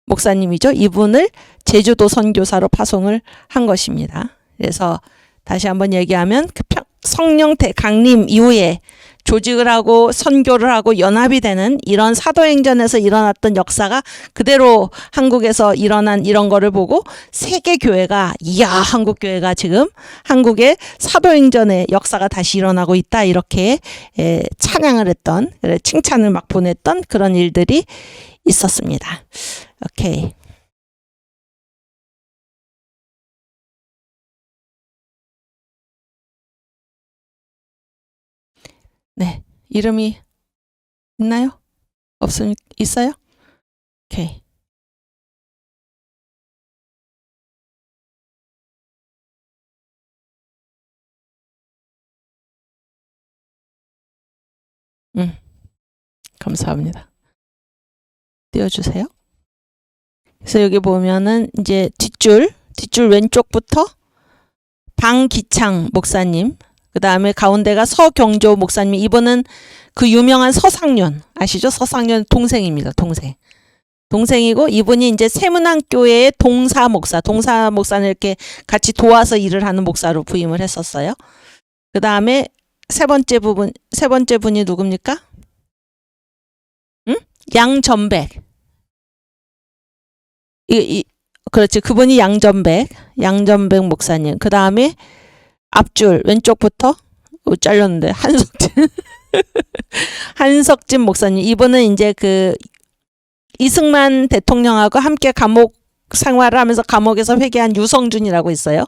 목사님이죠. 이분을 제주도 선교사로 파송을 한 것입니다. 그래서 다시 한번 얘기하면 그 성령대 강림 이후에 조직을 하고 선교를 하고 연합이 되는 이런 사도행전에서 일어났던 역사가 그대로 한국에서 일어난 이런 거를 보고 세계 교회가 이야 한국 교회가 지금 한국의 사도행전의 역사가 다시 일어나고 있다 이렇게 찬양을 했던 칭찬을 막 보냈던 그런 일들이 있었습니다. 오케이. 네, 이름이 있나요? 있어요? 오케이. 감사합니다. 띄워주세요. 그래서 여기 보면은 이제 뒷줄 왼쪽부터 방기창 목사님, 그 다음에 가운데가 서경조 목사님, 이분은 그 유명한 서상륜, 아시죠? 서상륜 동생입니다. 동생이고, 이분이 이제 세문안교회의 동사 목사는 이렇게 같이 도와서 일을 하는 목사로 부임을 했었어요. 그 다음에 세 번째 분이 누굽니까? 양전백. 그렇지. 그분이 양전백 목사님. 그 다음에 앞줄 왼쪽부터 잘렸는데 한석진 목사님. 이분은 이제 그 이승만 대통령하고 함께 감옥 생활을 하면서 감옥에서 회개한 유성준이라고 있어요.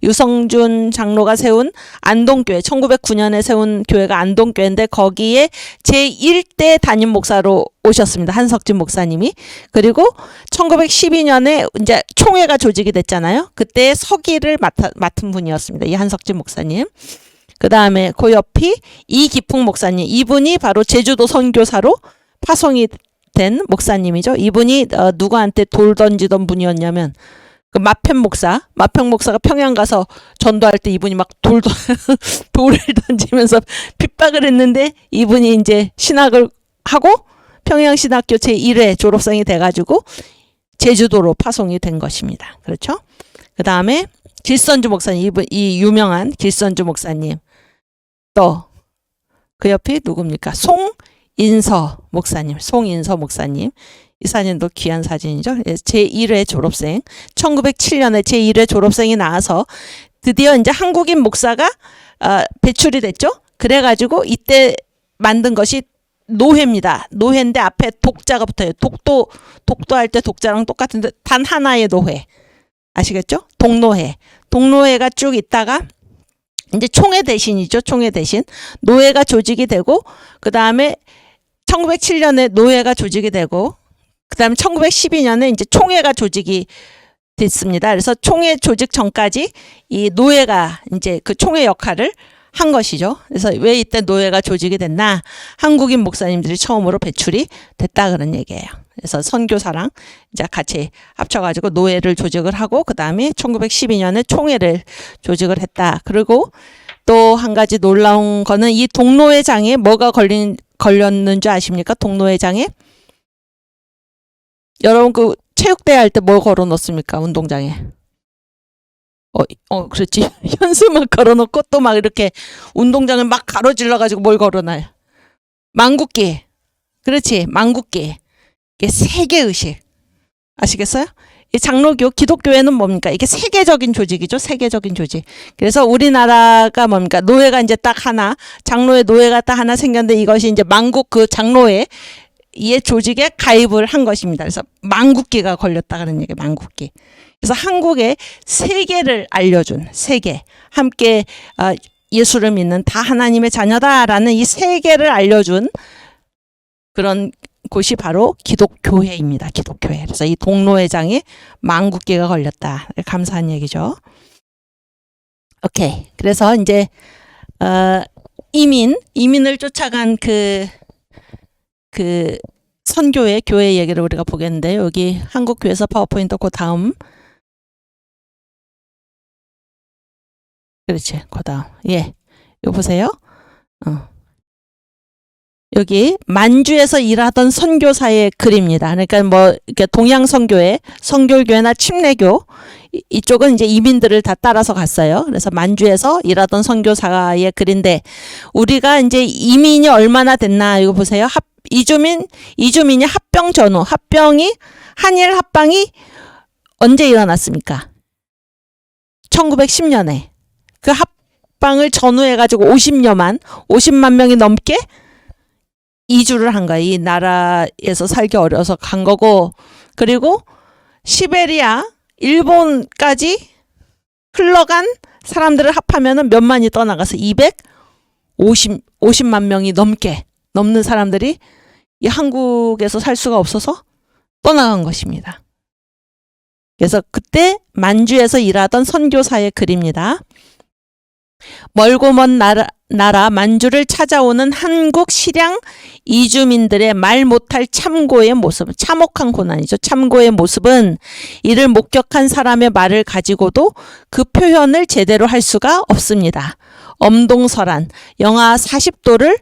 유성준 장로가 세운 안동교회, 1909년에 세운 교회가 안동교회인데 거기에 제1대 담임 목사로 오셨습니다. 한석진 목사님이. 그리고 1912년에 이제 총회가 조직이 됐잖아요. 그때 서기를 맡은 분이었습니다. 이 한석진 목사님. 그 다음에 그 옆이 이기풍 목사님. 이분이 바로 제주도 선교사로 파송이 된 목사님이죠. 이분이 누구한테 돌 던지던 분이었냐면 그 마펜 목사가 평양 가서 전도할 때 이분이 막 돌을 던지면서 핍박을 했는데 이분이 이제 신학을 하고 평양신학교 제1회 졸업생이 돼가지고 제주도로 파송이 된 것입니다. 그렇죠? 그 다음에 길선주 목사님, 이 유명한 길선주 목사님. 또 그 옆이 누굽니까? 송인서 목사님. 송인서 목사님. 이 사진도 귀한 사진이죠. 제1회 졸업생. 1907년에 제1회 졸업생이 나와서 드디어 이제 한국인 목사가 배출이 됐죠. 그래가지고 이때 만든 것이 노회입니다. 노회인데 앞에 독자가 붙어요. 독도할 때 독자랑 똑같은데 단 하나의 노회. 아시겠죠? 동노회. 동노회가 쭉 있다가 이제 총회 대신이죠. 총회 대신. 노회가 조직이 되고 그 다음에 1907년에 노회가 조직이 되고 그 다음에 1912년에 이제 총회가 조직이 됐습니다. 그래서 총회 조직 전까지 이 노회가 이제 그 총회 역할을 한 것이죠. 그래서 왜 이때 노회가 조직이 됐나? 한국인 목사님들이 처음으로 배출이 됐다 그런 얘기예요. 그래서 선교사랑 이제 같이 합쳐가지고 노회를 조직을 하고 그 다음에 1912년에 총회를 조직을 했다. 그리고 또 한 가지 놀라운 거는 이 동노회장에 뭐가 걸렸는 줄 아십니까? 동노회장에 여러분 그 체육대회 할 때 뭘 걸어 놓습니까? 운동장에. 그렇지. 현수 막 걸어놓고 또 막 이렇게 운동장을 막 가로질러 가지고 뭘 걸어놔요. 망국기. 그렇지. 망국기. 이게 세계의식. 아시겠어요? 이 장로교, 기독교회는 뭡니까? 이게 세계적인 조직이죠. 세계적인 조직. 그래서 우리나라가 뭡니까? 노회가 이제 딱 하나, 장로회 노회가 딱 하나 생겼는데 이것이 이제 만국 그 장로회 이 조직에 가입을 한 것입니다. 그래서 망국기가 걸렸다 그런 얘기예요. 망국기. 그래서 한국의 세계를 알려준 세계 함께 예수를 믿는 다 하나님의 자녀다라는 이 세계를 알려준 그런 곳이 바로 기독교회입니다. 기독교회. 그래서 이 동노회장에 망국기가 걸렸다. 감사한 얘기죠. 오케이. 그래서 이제 이민을 쫓아간 그 선교회 교회 얘기를 우리가 보겠는데 여기 한국교회에서 파워포인트 그 다음 그렇지 그 다음 예 이거 보세요. 여기 만주에서 일하던 선교사의 글입니다. 그러니까 뭐 이렇게 동양 선교회, 성결교회나 침례교 이쪽은 이제 이민들을 다 따라서 갔어요. 그래서 만주에서 일하던 선교사의 글인데 우리가 이제 이민이 얼마나 됐나 이거 보세요. 이주민이 합병 전후, 한일 합방이 언제 일어났습니까? 1910년에 그 합방을 전후해가지고 50만 명이 넘게 이주를 한 거야. 이 나라에서 살기 어려서 간 거고 그리고 시베리아, 일본까지 흘러간 사람들을 합하면은 몇만이 떠나가서 50만 명이 넘는 사람들이 이 한국에서 살 수가 없어서 떠나간 것입니다. 그래서 그때 만주에서 일하던 선교사의 글입니다. 멀고 먼 나라 만주를 찾아오는 한국 실향 이주민들의 말 못할 참고의 모습, 참혹한 고난이죠. 참고의 모습은 이를 목격한 사람의 말을 가지고도 그 표현을 제대로 할 수가 없습니다. 엄동설한 영하 40도를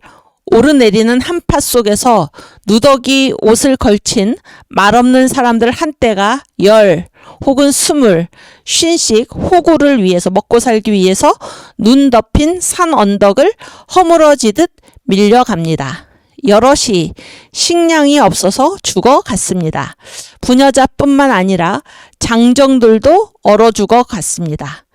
오르내리는 한파 속에서 누더기 옷을 걸친 말없는 사람들 한때가 10 혹은 20, 50씩 호구를 위해서 먹고 살기 위해서 눈 덮인 산 언덕을 허물어지듯 밀려갑니다. 여럿이 식량이 없어서 죽어갔습니다. 부녀자뿐만 아니라 장정들도 얼어 죽어갔습니다.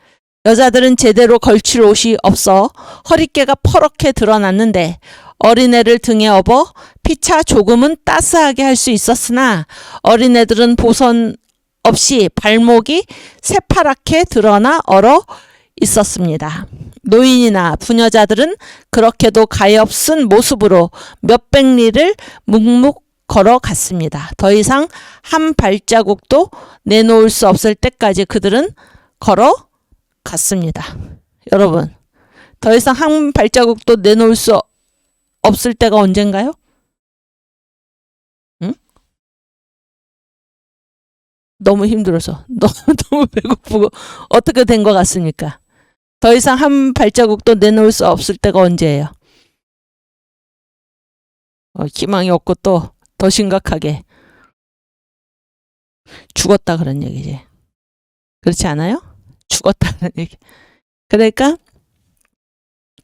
여자들은 제대로 걸칠 옷이 없어 허리깨가 퍼렇게 드러났는데 어린애를 등에 업어 피차 조금은 따스하게 할 수 있었으나 어린애들은 보선 없이 발목이 새파랗게 드러나 얼어 있었습니다. 노인이나 부녀자들은 그렇게도 가엾은 모습으로 몇백 리를 묵묵 걸어갔습니다. 더 이상 한 발자국도 내놓을 수 없을 때까지 그들은 걸어갔습니다. 여러분, 더 이상 한 발자국도 내놓을 수 없을 때가 언젠가요? 응? 너무 힘들어서 너무 배고프고 어떻게 된 것 같습니까? 더 이상 한 발자국도 내놓을 수 없을 때가 언제예요? 희망이 없고 또 더 심각하게 죽었다 그런 얘기지. 그렇지 않아요? 죽었다 그런 얘기. 그러니까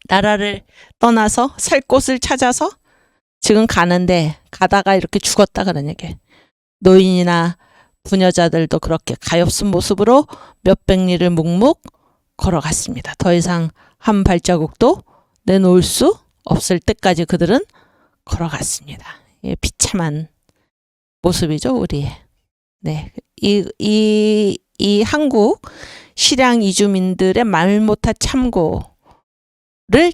나라를 떠나서 살 곳을 찾아서 지금 가는데 가다가 이렇게 죽었다 그런 얘기. 노인이나 부녀자들도 그렇게 가엾은 모습으로 몇백 리를 묵묵 걸어갔습니다. 더 이상 한 발자국도 내놓을 수 없을 때까지 그들은 걸어갔습니다. 예, 비참한 모습이죠, 우리의. 네, 이 한국 실향 이주민들의 말 못할 참고를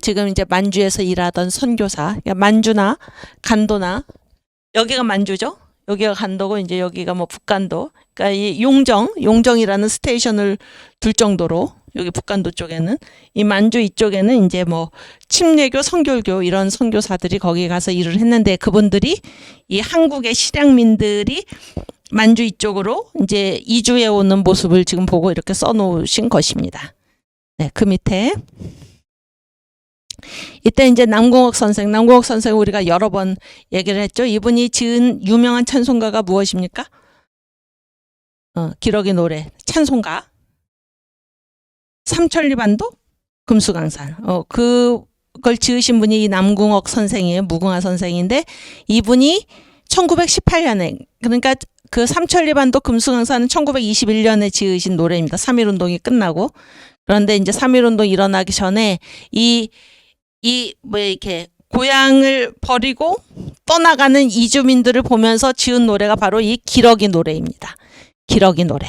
지금 이제 만주에서 일하던 선교사, 그러니까 만주나 간도나, 여기가 만주죠? 여기가 간도고 이제 여기가 뭐 북간도. 그러니까 이 용정이라는 스테이션을 둘 정도로 여기 북간도 쪽에는, 이 만주 이쪽에는 이제 뭐 침례교, 성결교 이런 선교사들이 거기 가서 일을 했는데, 그분들이 이 한국의 실향민들이 만주 이쪽으로 이제 이주해 오는 모습을 지금 보고 이렇게 써놓으신 것입니다. 네, 그 밑에 이때 이제 남궁옥 선생 우리가 여러 번 얘기를 했죠. 이분이 지은 유명한 찬송가가 무엇입니까? 기러기 노래 찬송가. 삼천리반도 금수강산. 그걸 지으신 분이 이 남궁옥 선생이에요. 무궁화 선생인데, 이분이 1918년에, 그러니까 그 삼천리반도 금수강산은 1921년에 지으신 노래입니다. 3.1운동이 끝나고. 그런데 이제 3.1운동 일어나기 전에 이렇게 고향을 버리고 떠나가는 이주민들을 보면서 지은 노래가 바로 이 기러기 노래입니다. 기러기 노래.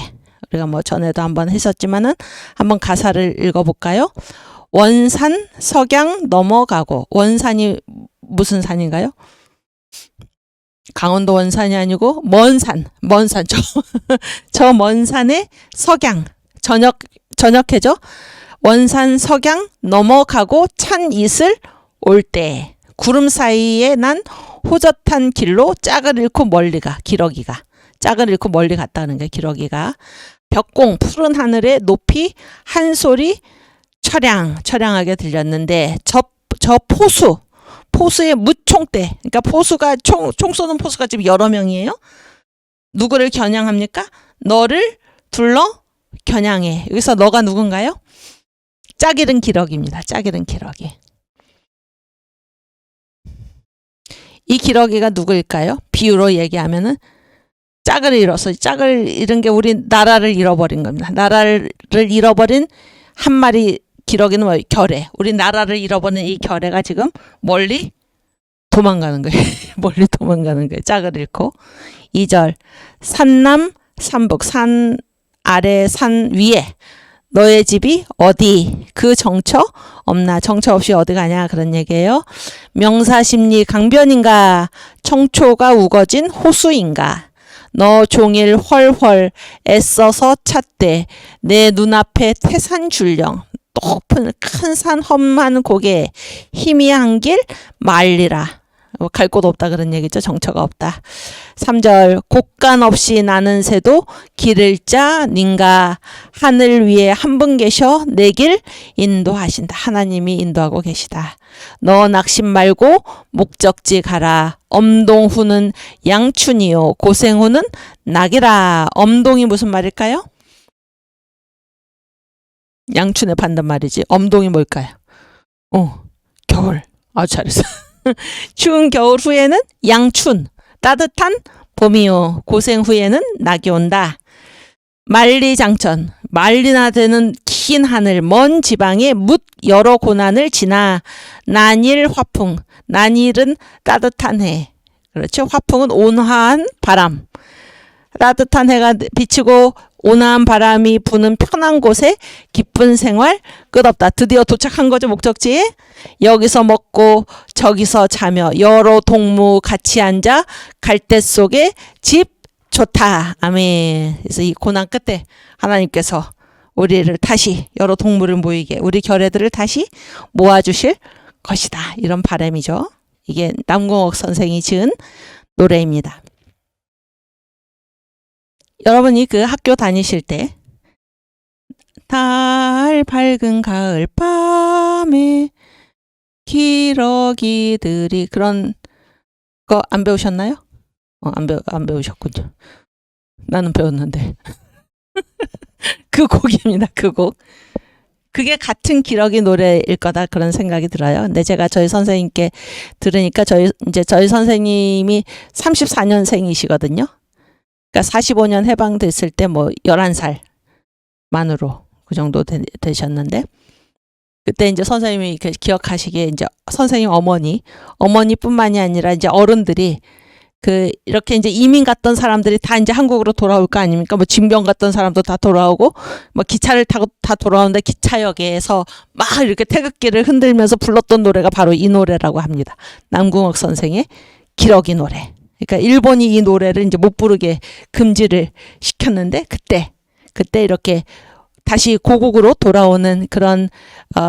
우리가 뭐 전에도 한번 했었지만은 한번 가사를 읽어볼까요? 원산 석양 넘어가고. 원산이 무슨 산인가요? 강원도 원산이 아니고 먼 산. 저 먼 산에 석양. 저녁해죠? 원산 석양 넘어가고 찬 이슬 올 때 구름 사이에 난 호젓한 길로 짝을 잃고 멀리 가. 기러기가 짝을 잃고 멀리 갔다는 게 기러기가. 벽공 푸른 하늘에 높이 한 소리 처량하게 들렸는데 저 포수의 무총대, 그러니까 포수가 총 쏘는 포수가 지금 여러 명이에요. 누구를 겨냥합니까? 너를 둘러 겨냥해. 여기서 너가 누군가요? 짝이른 기러기입니다. 짝이른 기러기. 이 기러기가 누구일까요? 비유로 얘기하면은 짝을 잃은 게 우리 나라를 잃어버린 겁니다. 나라를 잃어버린 한 마리 기러기는 뭐 결해. 우리 나라를 잃어버린 이 결해가 지금 멀리 도망가는 거예요. 멀리 도망가는 거예요. 짝을 잃고. 2절 산남 산북, 산 아래 산 위에 너의 집이 어디 그 정처 없나. 정처 없이 어디 가냐 그런 얘기예요. 명사심리 강변인가 청초가 우거진 호수인가. 너 종일 헐헐 애써서 찾되 내 눈앞에 태산 줄령. 높은 큰 산 험한 고개 희미한 길 말리라. 갈 곳 없다 그런 얘기죠. 정처가 없다. 3절 곡간 없이 나는 새도 길을 짜 닌가. 하늘 위에 한 분 계셔 내 길 인도하신다. 하나님이 인도하고 계시다. 너 낙심 말고 목적지 가라. 엄동후는 양춘이요 고생후는 낙이라. 엄동이 무슨 말일까요? 양춘의 반대말이지. 엄동이 뭘까요? 겨울. 아주 잘했어. 추운 겨울 후에는 양춘, 따뜻한 봄이요 고생 후에는 낙이 온다. 만리장천, 만리나 되는 긴 하늘, 먼 지방에 묻 여러 고난을 지나 난일 화풍, 난일은 따뜻한 해. 그렇죠? 화풍은 온화한 바람. 따뜻한 해가 비치고 온화한 바람이 부는 편한 곳에 기쁜 생활 끝없다. 드디어 도착한 거죠, 목적지에. 여기서 먹고 저기서 자며 여러 동무 같이 앉아 갈대 속에 집 좋다. 아멘. 그래서 이 고난 끝에 하나님께서 우리를 다시 여러 동물을 모이게 우리 결애들을 다시 모아주실 것이다. 이런 바람이죠. 이게 남궁옥 선생이 지은 노래입니다. 여러분이 그 학교 다니실 때 달 밝은 가을 밤에 기러기들이 그런 거 안 배우셨나요? 안 배우셨군요. 나는 배웠는데. 그 곡입니다. 그 곡. 그게 같은 기러기 노래일 거다 그런 생각이 들어요. 근데 제가 저희 선생님께 들으니까 저희 선생님이 34년생이시거든요. 그러니까 45년 해방됐을 때 뭐 11살 만으로 그 정도 되셨는데, 그때 이제 선생님이 이렇게 기억하시기에 이제 선생님 어머니뿐만이 아니라 이제 어른들이 이렇게 이제 이민 갔던 사람들이 다 이제 한국으로 돌아올 거 아닙니까? 뭐 징병 갔던 사람도 다 돌아오고, 뭐 기차를 타고 다 돌아오는데 기차역에서 막 이렇게 태극기를 흔들면서 불렀던 노래가 바로 이 노래라고 합니다. 남궁옥 선생의 기러기 노래. 그러니까 일본이 이 노래를 이제 못 부르게 금지를 시켰는데, 그때 이렇게 다시 고국으로 돌아오는 그런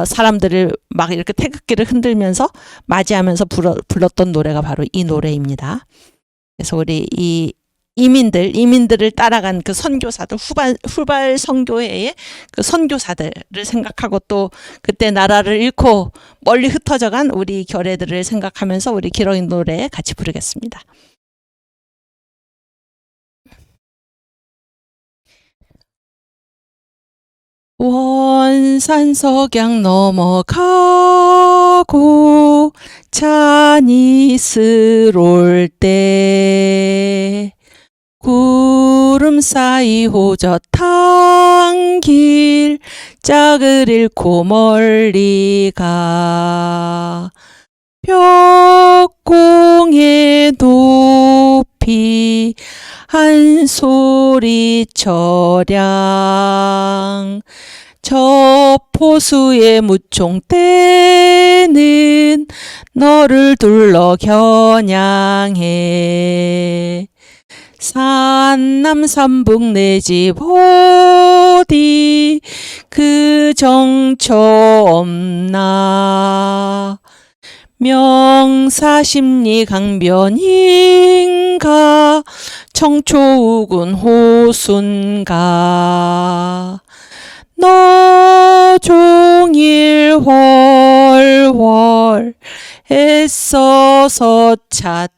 사람들을 막 이렇게 태극기를 흔들면서 맞이하면서 불렀던 노래가 바로 이 노래입니다. 그래서 우리 이 이민들을 따라간 그 선교사들, 후발 선교회의 그 선교사들을 생각하고, 또 그때 나라를 잃고 멀리 흩어져간 우리 결애들을 생각하면서 우리 기러기 노래 같이 부르겠습니다. 원산석양 넘어가고 찬이스롤 때 구름 사이 호젓한 길 짝을 잃고 멀리 가 벽공에 높이 한 소리 처량 저 포수의 무총 때는 너를 둘러 겨냥해 산남산북 내 집 어디 그 정처 없나 명사십리 강변인가 청초우군 호순가 너 종일 훨훨 애써서 찾되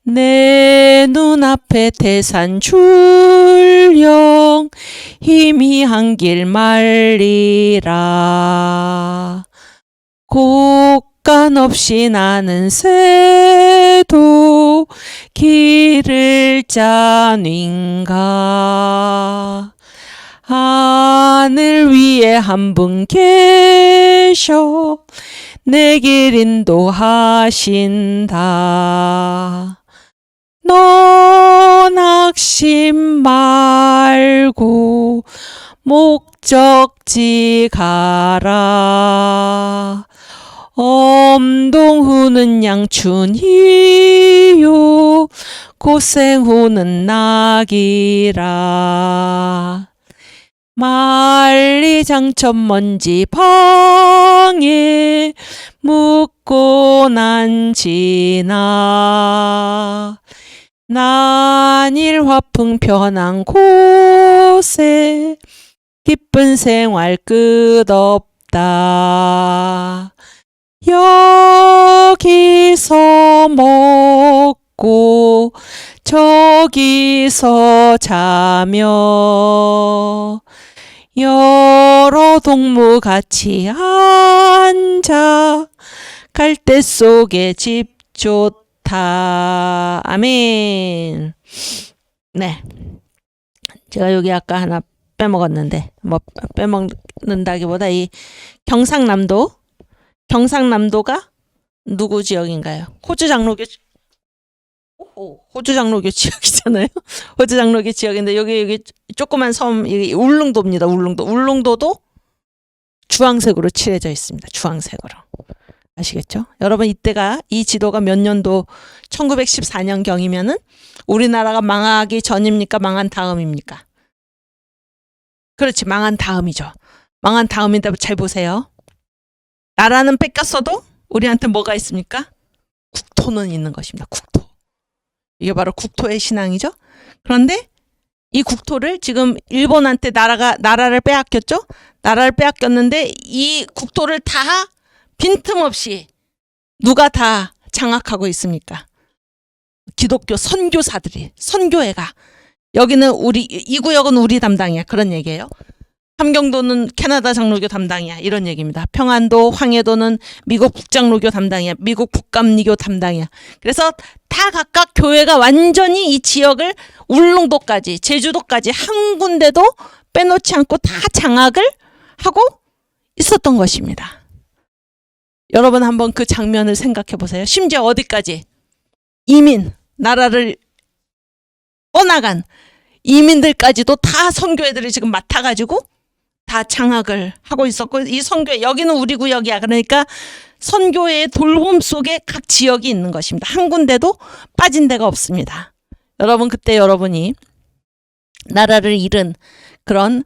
내 눈앞에 태산 출령 희미한 길 말리라 곳간 없이 나는 새도 길을 짜는가 하늘 위에 한 분 계셔 내 길 인도하신다 너 낙심 말고 목적지 가라 엄동후는 양춘이요 고생후는 낙이라 만리장천 먼지 방에 묻고 난지나 난일 화풍 편한 곳에 기쁜 생활 끝없다 여기서 먹고 저기서 자며 여러 동무 같이 앉아 갈대 속에 집 좋다. 아멘. 네. 제가 여기 아까 하나 빼먹었는데, 뭐 빼먹는다기보다 이 경상남도가 누구 지역인가요? 호주 장로교 지역이잖아요. 호주 장로교 지역인데 여기 조그만 섬 울릉도입니다. 울릉도도 주황색으로 칠해져 있습니다. 주황색으로. 아시겠죠? 여러분 이때가 이 지도가 몇 년도 1914년경이면은 우리나라가 망하기 전입니까? 망한 다음입니까? 그렇지, 망한 다음이죠. 망한 다음인데 잘 보세요. 나라는 뺏겼어도 우리한테 뭐가 있습니까? 국토는 있는 것입니다. 국토. 이게 바로 국토의 신앙이죠. 그런데 이 국토를 지금 일본한테 나라를 빼앗겼죠. 나라를 빼앗겼는데 이 국토를 다 빈틈없이 누가 다 장악하고 있습니까? 기독교 선교사들이, 선교회가. 여기는 이 구역은 우리 담당이야. 그런 얘기예요. 함경도는 캐나다 장로교 담당이야. 이런 얘기입니다. 평안도, 황해도는 미국 북장로교 담당이야. 미국 북감리교 담당이야. 그래서 다 각각 교회가 완전히 이 지역을 울릉도까지, 제주도까지 한 군데도 빼놓지 않고 다 장악을 하고 있었던 것입니다. 여러분 한번 그 장면을 생각해 보세요. 심지어 어디까지? 이민, 나라를 떠나간 이민들까지도 다 선교회들이 지금 맡아가지고 다 장악을 하고 있었고, 이 선교회, 여기는 우리 구역이야. 그러니까 선교회의 돌봄 속에 각 지역이 있는 것입니다. 한 군데도 빠진 데가 없습니다. 여러분, 그때 여러분이 나라를 잃은 그런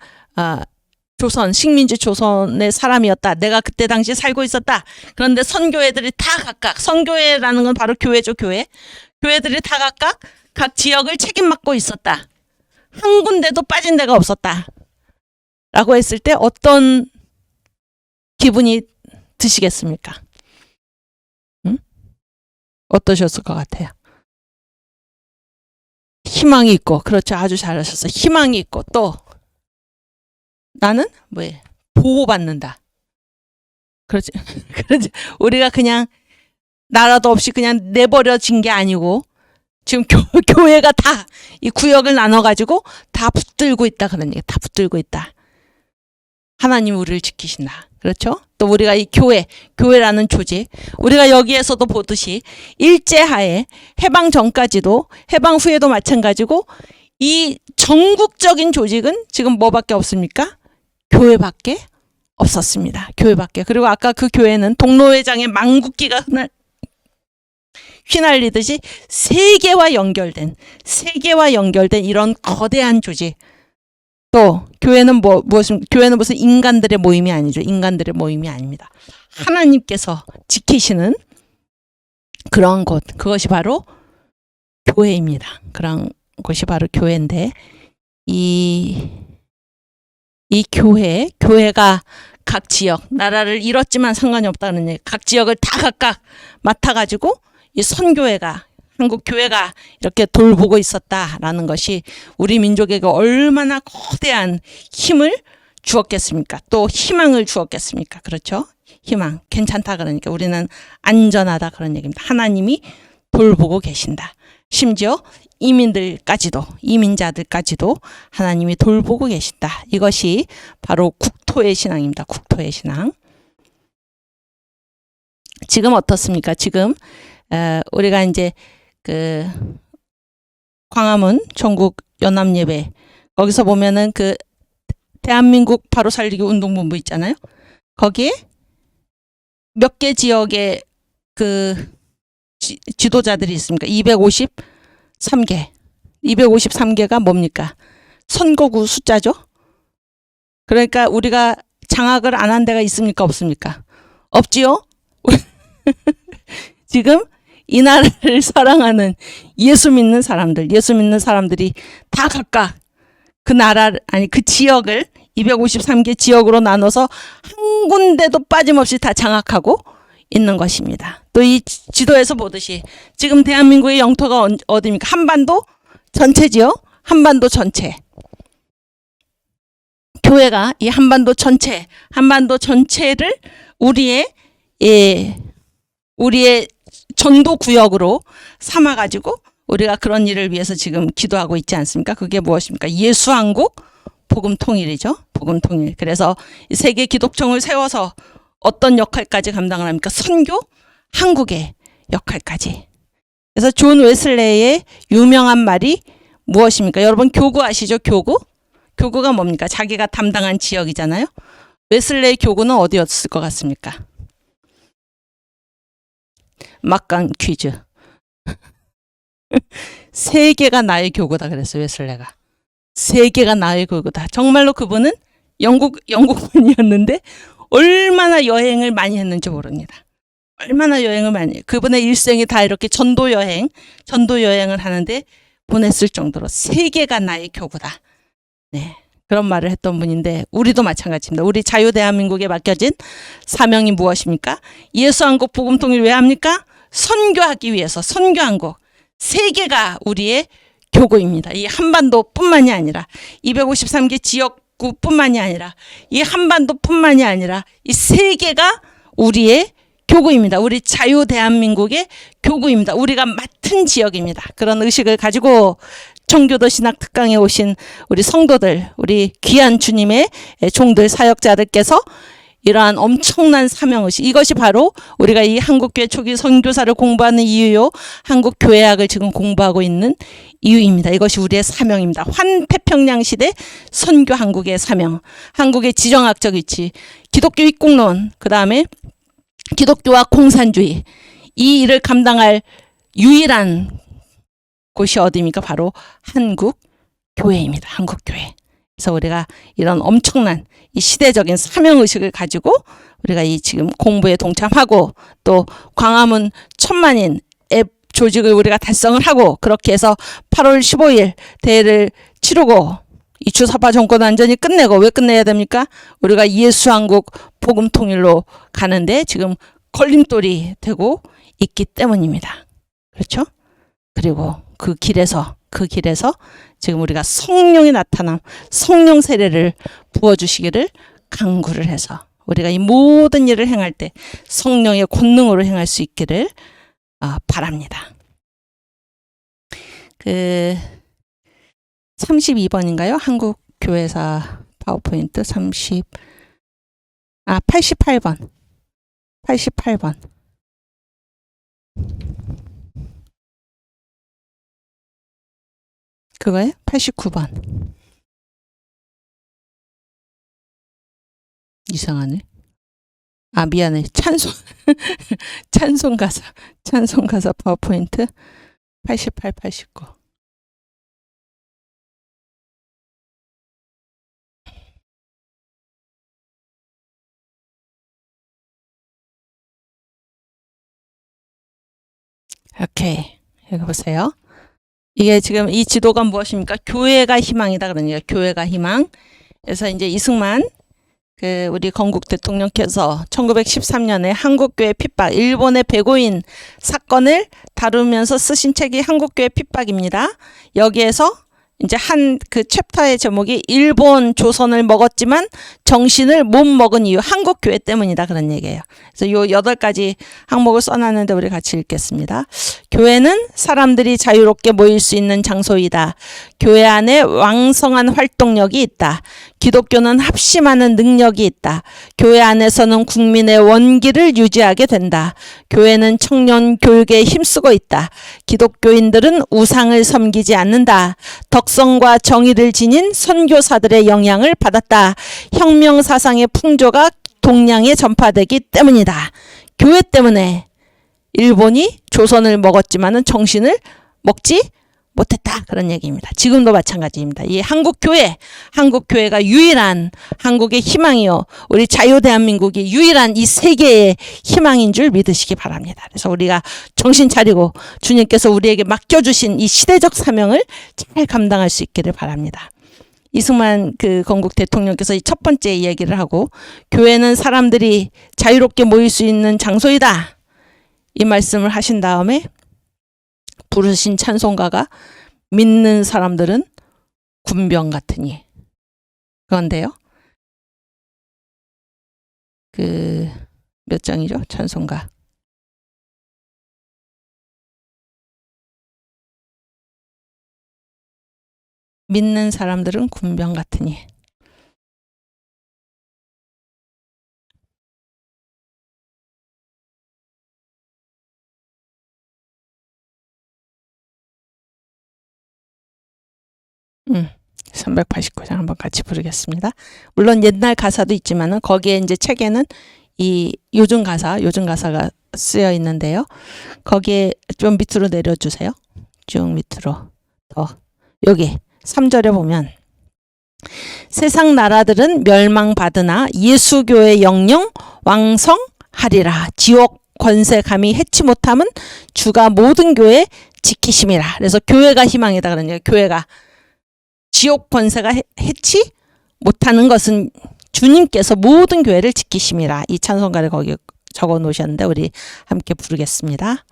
조선, 식민지 조선의 사람이었다. 내가 그때 당시 살고 있었다. 그런데 선교회들이 다 각각, 선교회라는 건 바로 교회죠, 교회. 교회들이 다 각각 각 지역을 책임 맡고 있었다. 한 군데도 빠진 데가 없었다. 라고 했을 때 어떤 기분이 드시겠습니까? 응? 어떠셨을 것 같아요? 희망이 있고, 그렇죠. 아주 잘하셨어요. 희망이 있고, 또 나는 뭐예요? 보호받는다. 그렇지. 그렇지. 우리가 그냥 나라도 없이 그냥 내버려진 게 아니고 지금 교회가 다 이 구역을 나눠가지고 다 붙들고 있다. 그런 얘기. 다 붙들고 있다. 하나님이 우리를 지키신다. 그렇죠? 또 우리가 이 교회라는 조직, 우리가 여기에서도 보듯이 일제하에 해방 전까지도, 해방 후에도 마찬가지고 이 전국적인 조직은 지금 뭐밖에 없습니까? 교회밖에 없었습니다. 교회밖에. 그리고 아까 그 교회는 동로회장의 망국기가 휘날리듯이 세계와 연결된 이런 거대한 조직. 또 교회는 교회는 무슨 인간들의 모임이 아니죠. 인간들의 모임이 아닙니다. 하나님께서 지키시는 그런 곳, 그것이 바로 교회입니다. 그런 곳이 바로 교회인데, 이 교회가 각 지역, 나라를 잃었지만 상관이 없다는 얘기, 각 지역을 다 각각 맡아가지고 이 선교회가, 한국 교회가 이렇게 돌보고 있었다라는 것이 우리 민족에게 얼마나 거대한 힘을 주었겠습니까? 또 희망을 주었겠습니까? 그렇죠? 희망, 괜찮다. 그러니까 우리는 안전하다. 그런 얘기입니다. 하나님이 돌보고 계신다. 심지어 이민자들까지도 하나님이 돌보고 계신다. 이것이 바로 국토의 신앙입니다. 국토의 신앙. 지금 어떻습니까? 지금 우리가 이제 그 광화문 전국 연합예배, 거기서 보면은 그 대한민국 바로 살리기 운동본부 있잖아요. 거기에 몇 개 지역의 그 지도자들이 있습니까? 253개. 253개가 뭡니까? 선거구 숫자죠. 그러니까 우리가 장악을 안 한 데가 있습니까? 없습니까? 없지요? 지금 이 나라를 사랑하는 예수 믿는 사람들이 다 각각 그 그 지역을 253개 지역으로 나눠서 한 군데도 빠짐없이 다 장악하고 있는 것입니다. 또 이 지도에서 보듯이 지금 대한민국의 영토가 어디입니까? 한반도 전체지요. 한반도 전체. 교회가 이 한반도 전체를 우리의 전도 구역으로 삼아가지고 우리가 그런 일을 위해서 지금 기도하고 있지 않습니까? 그게 무엇입니까? 예수한국 복음통일이죠. 복음통일. 그래서 세계 기독청을 세워서 어떤 역할까지 감당을 합니까? 선교 한국의 역할까지. 그래서 존 웨슬레의 유명한 말이 무엇입니까? 여러분 교구 아시죠? 교구가 뭡니까? 자기가 담당한 지역이잖아요. 웨슬레의 교구는 어디였을 것 같습니까? 막강 퀴즈. 세계가 나의 교구다 그랬어요. 웨슬레가. 세계가 나의 교구다. 정말로 그분은 영국분이었는데 얼마나 여행을 많이 했는지 모릅니다. 얼마나 여행을 많이 해요. 그분의 일생이 다 이렇게 전도 여행을 하는데 보냈을 정도로 세계가 나의 교구다. 네. 그런 말을 했던 분인데 우리도 마찬가지입니다. 우리 자유대한민국에 맡겨진 사명이 무엇입니까? 예수한국 복음통일 왜 합니까? 선교하기 위해서 선교한국. 세계가 우리의 교구입니다. 이 한반도뿐만이 아니라 253개 지역 북구뿐만이 아니라 이 한반도뿐만이 아니라 이 세계가 우리의 교구입니다. 우리 자유 대한민국의 교구입니다. 우리가 맡은 지역입니다. 그런 의식을 가지고 청교도 신학 특강에 오신 우리 성도들, 우리 귀한 주님의 종들, 사역자들께서 이러한 엄청난 사명의식, 이것이 바로 우리가 이 한국교회 초기 선교사를 공부하는 이유요, 한국교회학을 지금 공부하고 있는 이유입니다. 이것이 우리의 사명입니다. 환태평양 시대 선교 한국의 사명, 한국의 지정학적 위치, 기독교 입국론, 그 다음에 기독교와 공산주의, 이 일을 감당할 유일한 곳이 어디입니까? 바로 한국교회입니다. 한국교회. 그래서 우리가 이런 엄청난 이 시대적인 사명의식을 가지고 우리가 이 지금 공부에 동참하고 또 광화문 1000만인 앱 조직을 우리가 달성을 하고 그렇게 해서 8월 15일 대회를 치르고 이 주사파 정권 완전히 끝내고, 왜 끝내야 됩니까? 우리가 예수한국 복음 통일로 가는데 지금 걸림돌이 되고 있기 때문입니다. 그렇죠? 그리고 그 길에서 지금 우리가 성령의 나타남, 성령 세례를 부어주시기를 간구를 해서 우리가 이 모든 일을 행할 때 성령의 권능으로 행할 수 있기를 바랍니다. 32번인가요? 한국교회사 파워포인트 88번. 88번. 그거예요? 89번. 이상하네. 미안해. 찬송가사 파워포인트 88, 89. 오케이. 여기 보세요. 이게 지금 이 지도가 무엇입니까? 교회가 희망이다. 그러니까 교회가 희망. 그래서 이제 이승만 우리 건국 대통령께서 1913년에 한국교회 핍박, 일본의 배고인 사건을 다루면서 쓰신 책이 한국교회 핍박입니다. 여기에서 이제 그 챕터의 제목이 일본 조선을 먹었지만 정신을 못 먹은 이유, 한국교회 때문이다, 그런 얘기예요. 그래서 요 8가지 항목을 써놨는데 우리 같이 읽겠습니다. 교회는 사람들이 자유롭게 모일 수 있는 장소이다. 교회 안에 왕성한 활동력이 있다. 기독교는 합심하는 능력이 있다. 교회 안에서는 국민의 원기를 유지하게 된다. 교회는 청년 교육에 힘쓰고 있다. 기독교인들은 우상을 섬기지 않는다. 덕성과 정의를 지닌 선교사들의 영향을 받았다. 혁명 사상의 풍조가 동양에 전파되기 때문이다. 교회 때문에 일본이 조선을 먹었지만은 정신을 먹지 못했다, 그런 얘기입니다. 지금도 마찬가지입니다. 이 한국교회가 유일한 한국의 희망이요, 우리 자유 대한민국이 유일한 이 세계의 희망인 줄 믿으시기 바랍니다. 그래서 우리가 정신 차리고 주님께서 우리에게 맡겨주신 이 시대적 사명을 잘 감당할 수 있기를 바랍니다. 이승만 건국 대통령께서 이 첫 번째 얘기를 하고, 교회는 사람들이 자유롭게 모일 수 있는 장소이다, 이 말씀을 하신 다음에 부르신 찬송가가 믿는 사람들은 군병 같으니. 그런데요, 몇 장이죠? 찬송가. 믿는 사람들은 군병 같으니. 음. 389장 한번 같이 부르겠습니다. 물론 옛날 가사도 있지만은 거기에 이제 책에는 이 요즘 가사가 쓰여 있는데요. 거기에 좀 밑으로 내려주세요. 쭉 밑으로. 여기 3절에 보면, 세상 나라들은 멸망받으나 예수교의 영영 왕성하리라. 지옥 권세 감히 해치 못함은 주가 모든 교회 지키심이라. 그래서 교회가 희망이다, 그러니까 교회가 지옥 권세가 해치 못하는 것은 주님께서 모든 교회를 지키심이라. 이 찬송가를 거기 적어 놓으셨는데 우리 함께 부르겠습니다.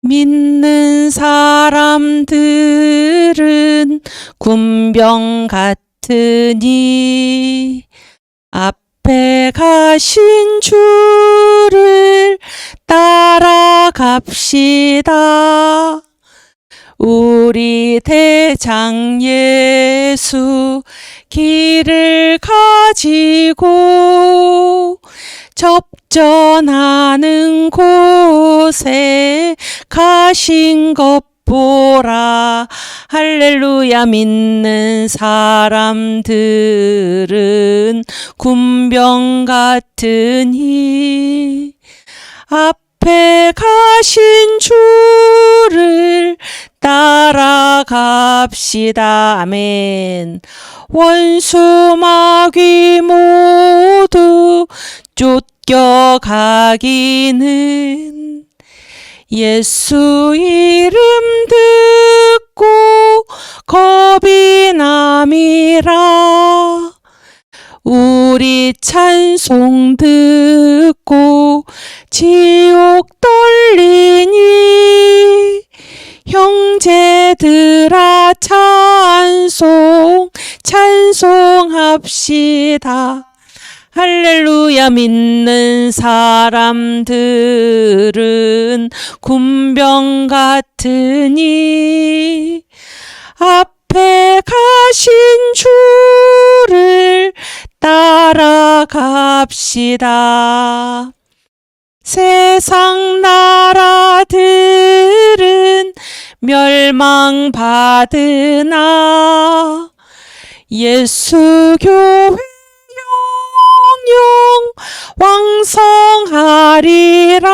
믿는 사람들은 군병 같으니 앞에 가신 주를 따라갑시다. 우리 대장 예수 길을 가지고 접전하는 곳에 가신 것 보라. 할렐루야. 믿는 사람들은 군병 같으니 앞에 가신 주를 따라갑시다. 아멘. 원수 마귀 모두 쫓겨가기는 예수 이름 듣고 겁이 남이라. 우리 찬송 듣고 지옥 떨리니 형제들아 찬송합시다. 할렐루야. 믿는 사람들은 군병 같으니 앞에 가신 주를 따라갑시다. 세상 나라들은 멸망받으나 예수 교회 영영 왕성하리라.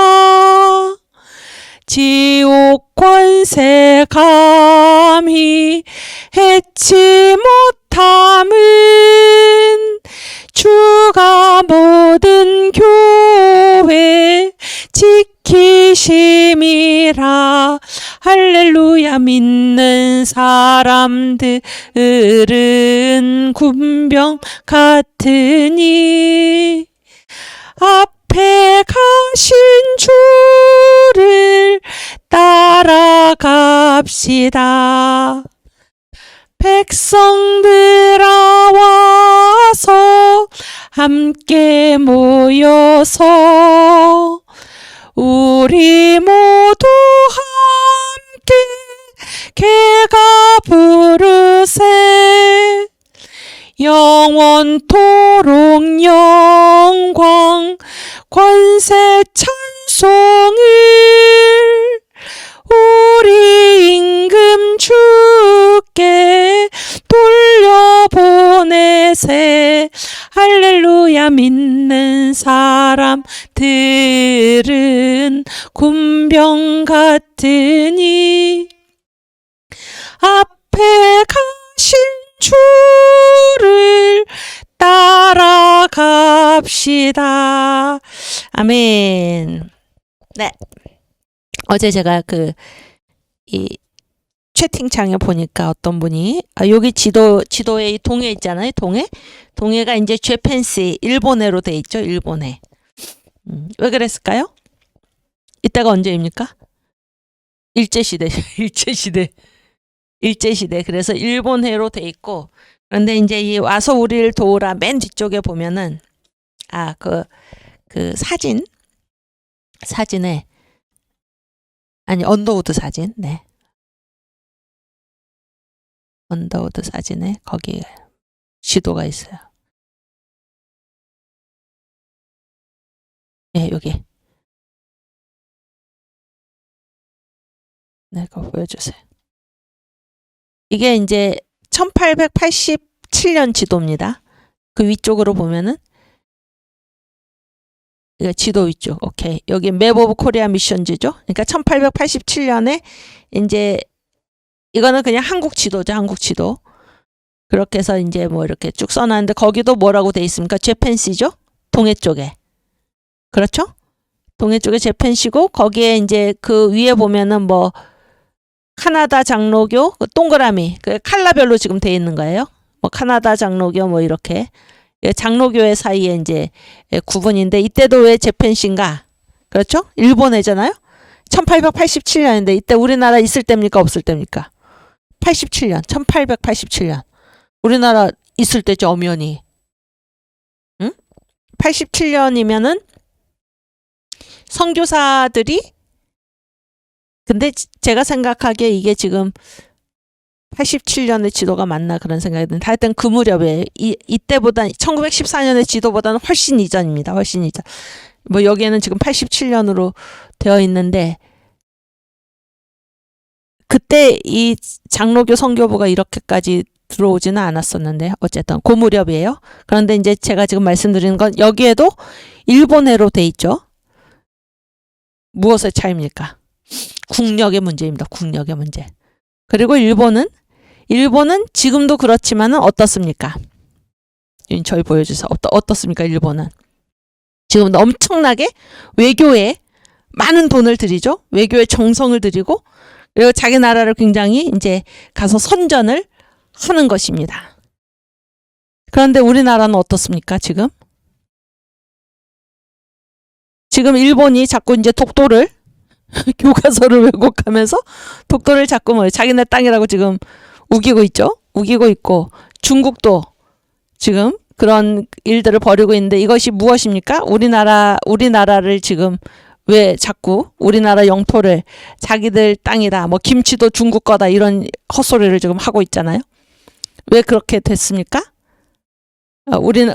지옥 권세 감히 해치 못함은 주가 모든 교회 지키심이라. 할렐루야. 믿는 사람들은 군병 같으니 앞에 가신 주를 따라갑시다. 백성들아 와서 함께 모여서 우리 모두 함께 개가 부르세. 영원토록 영광 권세 찬송을 우리 임금 주께 돌려보내세. 할렐루야. 믿는 사람들은 군병 같으니 앞에 가신 주를 따라갑시다. 아멘. 네. 어제 제가 이 채팅창에 보니까 어떤 분이 여기 지도에 이 동해 있잖아요. 동해가 이제 재팬시 일본해로 돼 있죠. 일본해. 왜 그랬을까요? 이때가 언제입니까? 일제시대. 그래서 일본해로 돼 있고, 그런데 이제 이 와서 우리를 도우라 맨 뒤쪽에 보면은 그 사진에 언더우드 사진. 네. 언더우드 사진에 거기에 지도가 있어요. 네, 여기. 네, 그거 보여주세요. 이게 이제 1887년 지도입니다. 그 위쪽으로 보면은 이거 지도 위쪽. 오케이. 여기 맵 오브 코리아 미션지죠. 그러니까 1887년에 이제 이거는 그냥 한국 지도죠. 한국 지도. 그렇게 해서 이제 뭐 이렇게 쭉 써놨는데 거기도 뭐라고 돼 있습니까? 재팬시죠? 동해 쪽에. 그렇죠? 동해 쪽에 재팬시고 거기에 이제 그 위에 보면은 뭐 카나다 장로교 동그라미 그 칼라별로 지금 돼 있는 거예요. 뭐 카나다 장로교 뭐 이렇게 장로교회 사이에 이제 구분인데 이때도 왜 재팬시인가? 그렇죠? 일본해잖아요. 1887년인데 이때 우리나라 있을 때입니까? 없을 때입니까? 87년, 1887년. 우리나라 있을 때죠, 엄연히. 응? 87년이면은 선교사들이, 근데 제가 생각하기에 이게 지금 87년의 지도가 맞나 그런 생각이 드는데, 하여튼 그 무렵에 이때보다 1914년의 지도보다는 훨씬 이전입니다. 훨씬 이전. 뭐 여기에는 지금 87년으로 되어 있는데, 그때 이 장로교 선교부가 이렇게까지 들어오지는 않았었는데, 어쨌든 그 무렵이에요. 그런데 이제 제가 지금 말씀드리는 건 여기에도 일본해로 돼 있죠. 무엇의 차이입니까? 국력의 문제입니다. 국력의 문제. 그리고 일본은 지금도 그렇지만은 어떻습니까? 저희 보여주세요. 어떻습니까? 일본은 지금도 엄청나게 외교에 많은 돈을 들이죠. 외교에 정성을 들이고, 그리고 자기 나라를 굉장히 이제 가서 선전을 하는 것입니다. 그런데 우리나라는 어떻습니까? 지금 일본이 자꾸 이제 독도를 교과서를 왜곡하면서 독도를 자꾸 뭐 자기네 땅이라고 지금 우기고 있죠. 우기고 있고, 중국도 지금 그런 일들을 벌이고 있는데, 이것이 무엇입니까? 우리나라를 지금 왜 자꾸 우리나라 영토를 자기들 땅이다, 뭐 김치도 중국 거다, 이런 헛소리를 지금 하고 있잖아요. 왜 그렇게 됐습니까?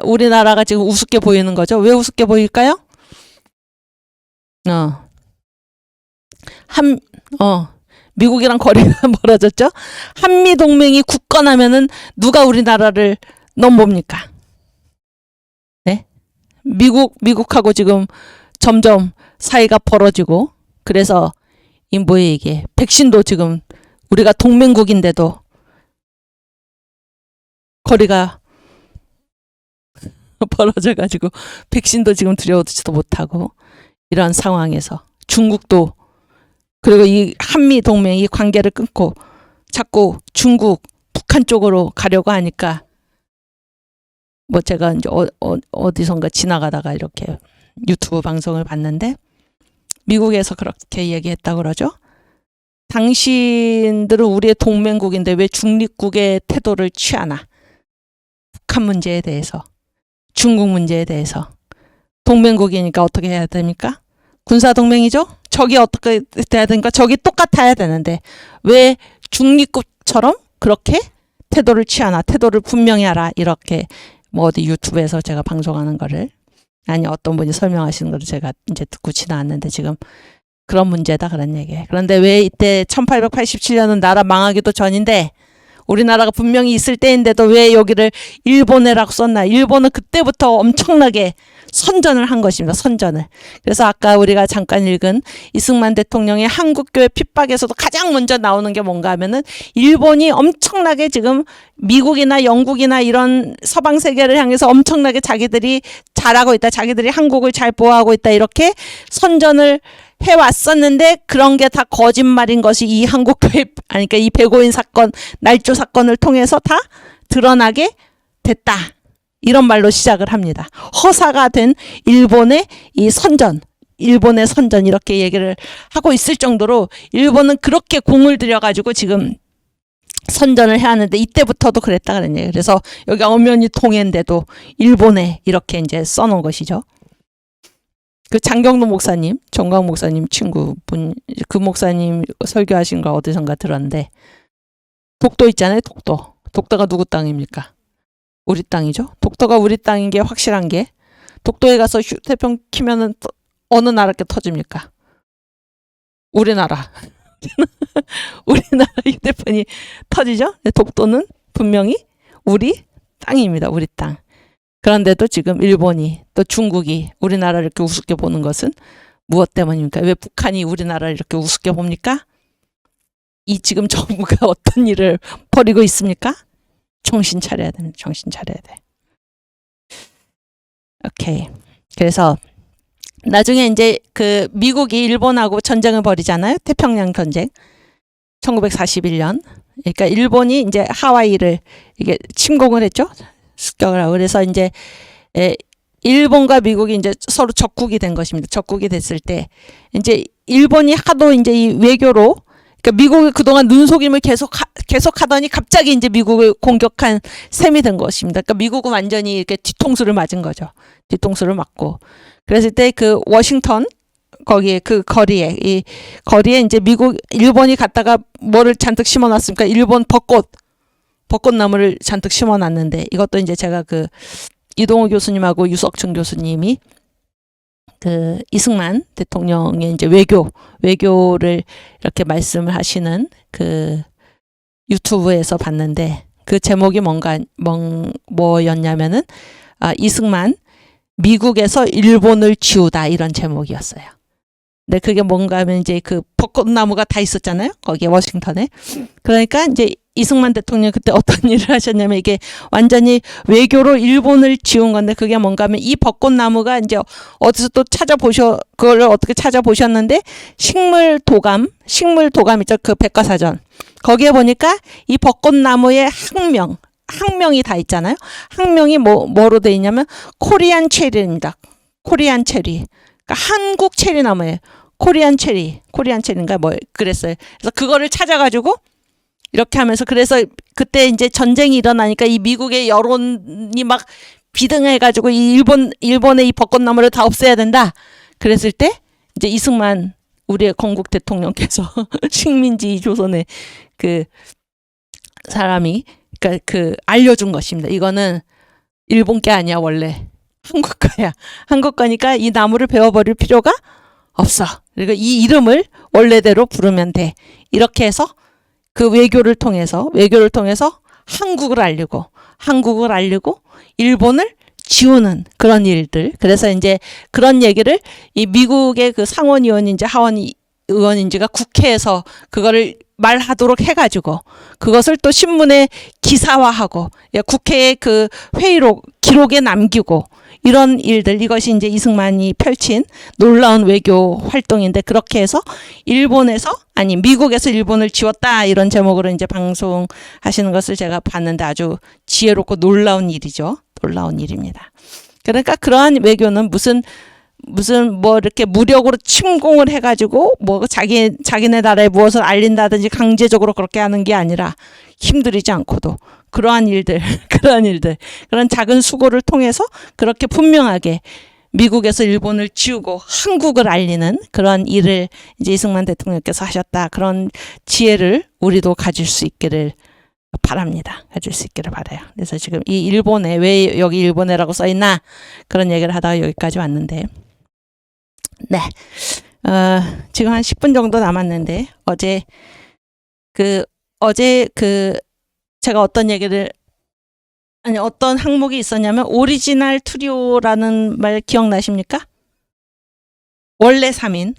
우리나라가 지금 우습게 보이는 거죠. 왜 우습게 보일까요? 미국이랑 거리가 멀어졌죠. 한미 동맹이 굳건하면은 누가 우리나라를 넘봅니까? 네? 미국하고 지금 점점 사이가 벌어지고, 그래서 이 뭐예요 이게, 백신도 지금 우리가 동맹국인데도 거리가 벌어져가지고 백신도 지금 들여오지도 못하고, 이런 상황에서 중국도, 그리고 이 한미 동맹 이 관계를 끊고 자꾸 중국, 북한 쪽으로 가려고 하니까, 뭐 제가 이제 어디선가 지나가다가 이렇게 유튜브 방송을 봤는데, 미국에서 그렇게 얘기했다고 그러죠. 당신들은 우리의 동맹국인데 왜 중립국의 태도를 취하나? 북한 문제에 대해서, 중국 문제에 대해서. 동맹국이니까 어떻게 해야 됩니까? 군사동맹이죠? 적이 어떻게 돼야 되니까 적이 똑같아야 되는데, 왜 중립국처럼 그렇게 태도를 취하나? 태도를 분명히 하라. 이렇게 뭐 어디 유튜브에서 제가 방송하는 거를, 아니 어떤 분이 설명하시는 거를 제가 이제 듣고 지나왔는데, 지금 그런 문제다 그런 얘기예요. 그런데 왜 이때 1887년은 나라 망하기도 전인데, 우리나라가 분명히 있을 때인데도 왜 여기를 일본해라고 썼나? 일본은 그때부터 엄청나게 선전을 한 것입니다. 선전을. 그래서 아까 우리가 잠깐 읽은 이승만 대통령의 한국교회 핍박에서도 가장 먼저 나오는 게 뭔가 하면은, 일본이 엄청나게 지금 미국이나 영국이나 이런 서방 세계를 향해서 엄청나게 자기들이 잘하고 있다, 자기들이 한국을 잘 보호하고 있다, 이렇게 선전을 해왔었는데, 그런 게 다 거짓말인 것이 이 한국교회, 아니 그러니까 이 백오인 사건, 날조 사건을 통해서 다 드러나게 됐다. 이런 말로 시작을 합니다. 허사가 된 일본의 이 선전, 일본의 선전, 이렇게 얘기를 하고 있을 정도로 일본은 그렇게 공을 들여가지고 지금 선전을 해왔는데, 이때부터도 그랬다 그런 얘기예요. 그래서 여기 엄연히 통해인데도 일본에 이렇게 이제 써놓은 것이죠. 그 장경로 목사님, 정광 목사님 친구분, 그 목사님 설교하신 거 어디선가 들었는데, 독도 있잖아요. 독도가 누구 땅입니까? 우리 땅이죠. 독도가 우리 땅인 게 확실한 게, 독도에 가서 휴대폰 키면은 어느 나라께 터집니까? 우리나라. 우리나라 휴대폰이 터지죠. 독도는 분명히 우리 땅입니다. 우리 땅. 그런데도 지금 일본이, 또 중국이 우리나라를 이렇게 우습게 보는 것은 무엇 때문입니까? 왜 북한이 우리나라를 이렇게 우습게 봅니까? 이 지금 정부가 어떤 일을 벌이고 있습니까? 정신 차려야 됩니다. 정신 차려야 돼. 오케이. 그래서 나중에 이제 그 미국이 일본하고 전쟁을 벌이잖아요. 태평양 전쟁. 1941년. 그러니까 일본이 이제 하와이를 이게 침공을 했죠. 습격을 하고. 그래서 이제 일본과 미국이 이제 서로 적국이 된 것입니다. 적국이 됐을 때 이제 일본이 하도 이제 이 외교로, 그러니까 미국이 그동안 눈속임을 계속 하더니 갑자기 이제 미국을 공격한 셈이 된 것입니다. 그러니까 미국은 완전히 이렇게 뒤통수를 맞은 거죠. 뒤통수를 맞고. 그랬을 때 그 워싱턴 거기에 그 거리에 이제 일본이 갔다가 뭐를 잔뜩 심어놨으니까 일본 벚꽃나무를 잔뜩 심어놨는데 이것도 이제 제가 그 이동호 교수님하고 유석춘 교수님이 그 이승만 대통령의 이제 외교를 이렇게 말씀을 하시는 그 유튜브에서 봤는데 그 제목이 뭐였냐면은 이승만 미국에서 일본을 지우다 이런 제목이었어요. 근데 그게 뭔가 하면 이제 그 벚꽃나무가 다 있었잖아요. 거기에 워싱턴에. 그러니까 이제 이승만 대통령 그때 어떤 일을 하셨냐면 이게 완전히 외교로 일본을 지운 건데 그게 뭔가 하면 이 벚꽃나무가 이제 어디서 또 그걸 어떻게 찾아보셨는데 식물도감 있죠. 그 백과사전. 거기에 보니까 이 벚꽃나무의 학명이 다 있잖아요. 학명이 뭐로 돼 있냐면 코리안 체리입니다. 코리안 체리. 그러니까 한국 체리나무예요. 코리안 체리인가 뭐 그랬어요. 그래서 그거를 찾아가지고 이렇게 하면서 그래서 그때 이제 전쟁이 일어나니까 이 미국의 여론이 막 비등해가지고 이 일본의 이 벚꽃나무를 다 없애야 된다. 그랬을 때 이제 이승만 우리의 건국 대통령께서 식민지 조선의 그 사람이 그러니까 그 알려준 것입니다. 이거는 일본 게 아니야 원래 한국 거야. 한국 거니까 이 나무를 베어버릴 필요가 없어. 그리고 이 이름을 원래대로 부르면 돼. 이렇게 해서 그 외교를 통해서 한국을 알리고 일본을 지우는 그런 일들. 그래서 이제 그런 얘기를 이 미국의 그 상원의원인지 하원의원인지가 국회에서 그거를 말하도록 해가지고 그것을 또 신문에 기사화하고 국회의 그 회의록 기록에 남기고 이런 일들 이것이 이제 이승만이 펼친 놀라운 외교 활동인데 그렇게 해서 미국에서 일본을 지웠다 이런 제목으로 이제 방송하시는 것을 제가 봤는데 아주 지혜롭고 놀라운 일이죠. 놀라운 일입니다. 그러니까 그러한 외교는 무슨 뭐 이렇게 무력으로 침공을 해가지고 뭐 자기네 나라에 무엇을 알린다든지 강제적으로 그렇게 하는 게 아니라 힘들이지 않고도 그러한 일들 그런 작은 수고를 통해서 그렇게 분명하게 미국에서 일본을 지우고 한국을 알리는 그런 일을 이제 이승만 대통령께서 하셨다. 그런 지혜를 우리도 가질 수 있기를 바랍니다. 가질 수 있기를 바라요. 그래서 지금 이 일본에 왜 여기 일본에라고 써있나 그런 얘기를 하다가 여기까지 왔는데 네. 지금 한 10분 정도 남았는데 어제 제가 어떤 항목이 있었냐면 오리지널 트리오라는 말 기억나십니까? 원래 3인.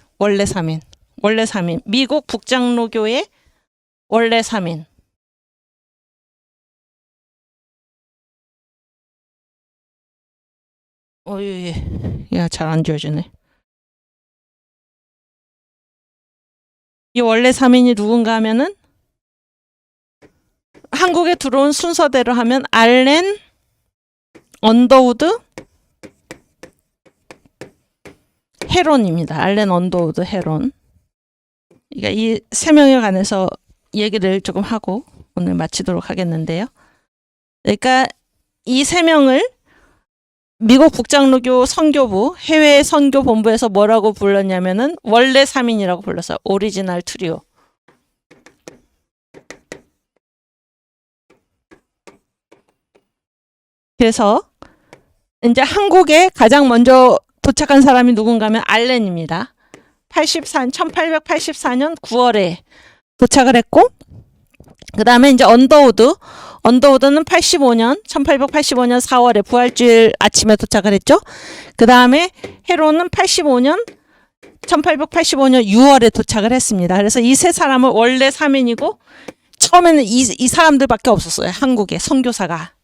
미국 북장로교의 원래 3인. 야, 잘 안 지워지네. 이 원래 3인이 누군가 하면은 한국에 들어온 순서대로 하면 알렌 언더우드 헤론입니다. 알렌 언더우드 헤론. 그러니까 이 세 명에 관해서 얘기를 조금 하고 오늘 마치도록 하겠는데요. 그러니까 이 세 명을 미국 북장로교 선교부 해외 선교본부에서 뭐라고 불렀냐면은 원래 3인이라고 불렀어요. 오리지널 트리오. 그래서 이제 한국에 가장 먼저 도착한 사람이 누군가 하면 알렌입니다. 1884년 9월에 도착을 했고 그 다음에 이제 언더우드는 1885년 4월에 부활주일 아침에 도착을 했죠. 그 다음에 헤론은 1885년 6월에 도착을 했습니다. 그래서 이 세 사람은 원래 3인이고 처음에는 이 사람들밖에 없었어요. 한국에 선교사가.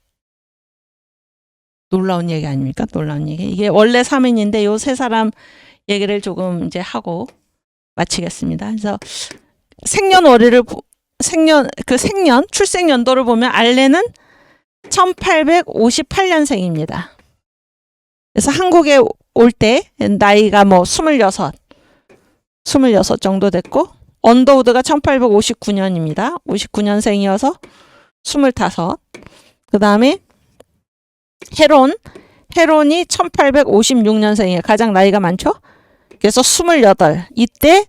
놀라운 얘기 아닙니까? 놀라운 얘기. 이게 원래 3인인데 요 세 사람 얘기를 조금 이제 하고 마치겠습니다. 그래서 출생 연도를 보면 알렌은 1858년생입니다. 그래서 한국에 올 때 나이가 뭐 26 정도 됐고 언더우드가 1859년입니다. 59년생이어서 25. 그 다음에 헤론이 1856년생이에요. 가장 나이가 많죠? 그래서 28. 이때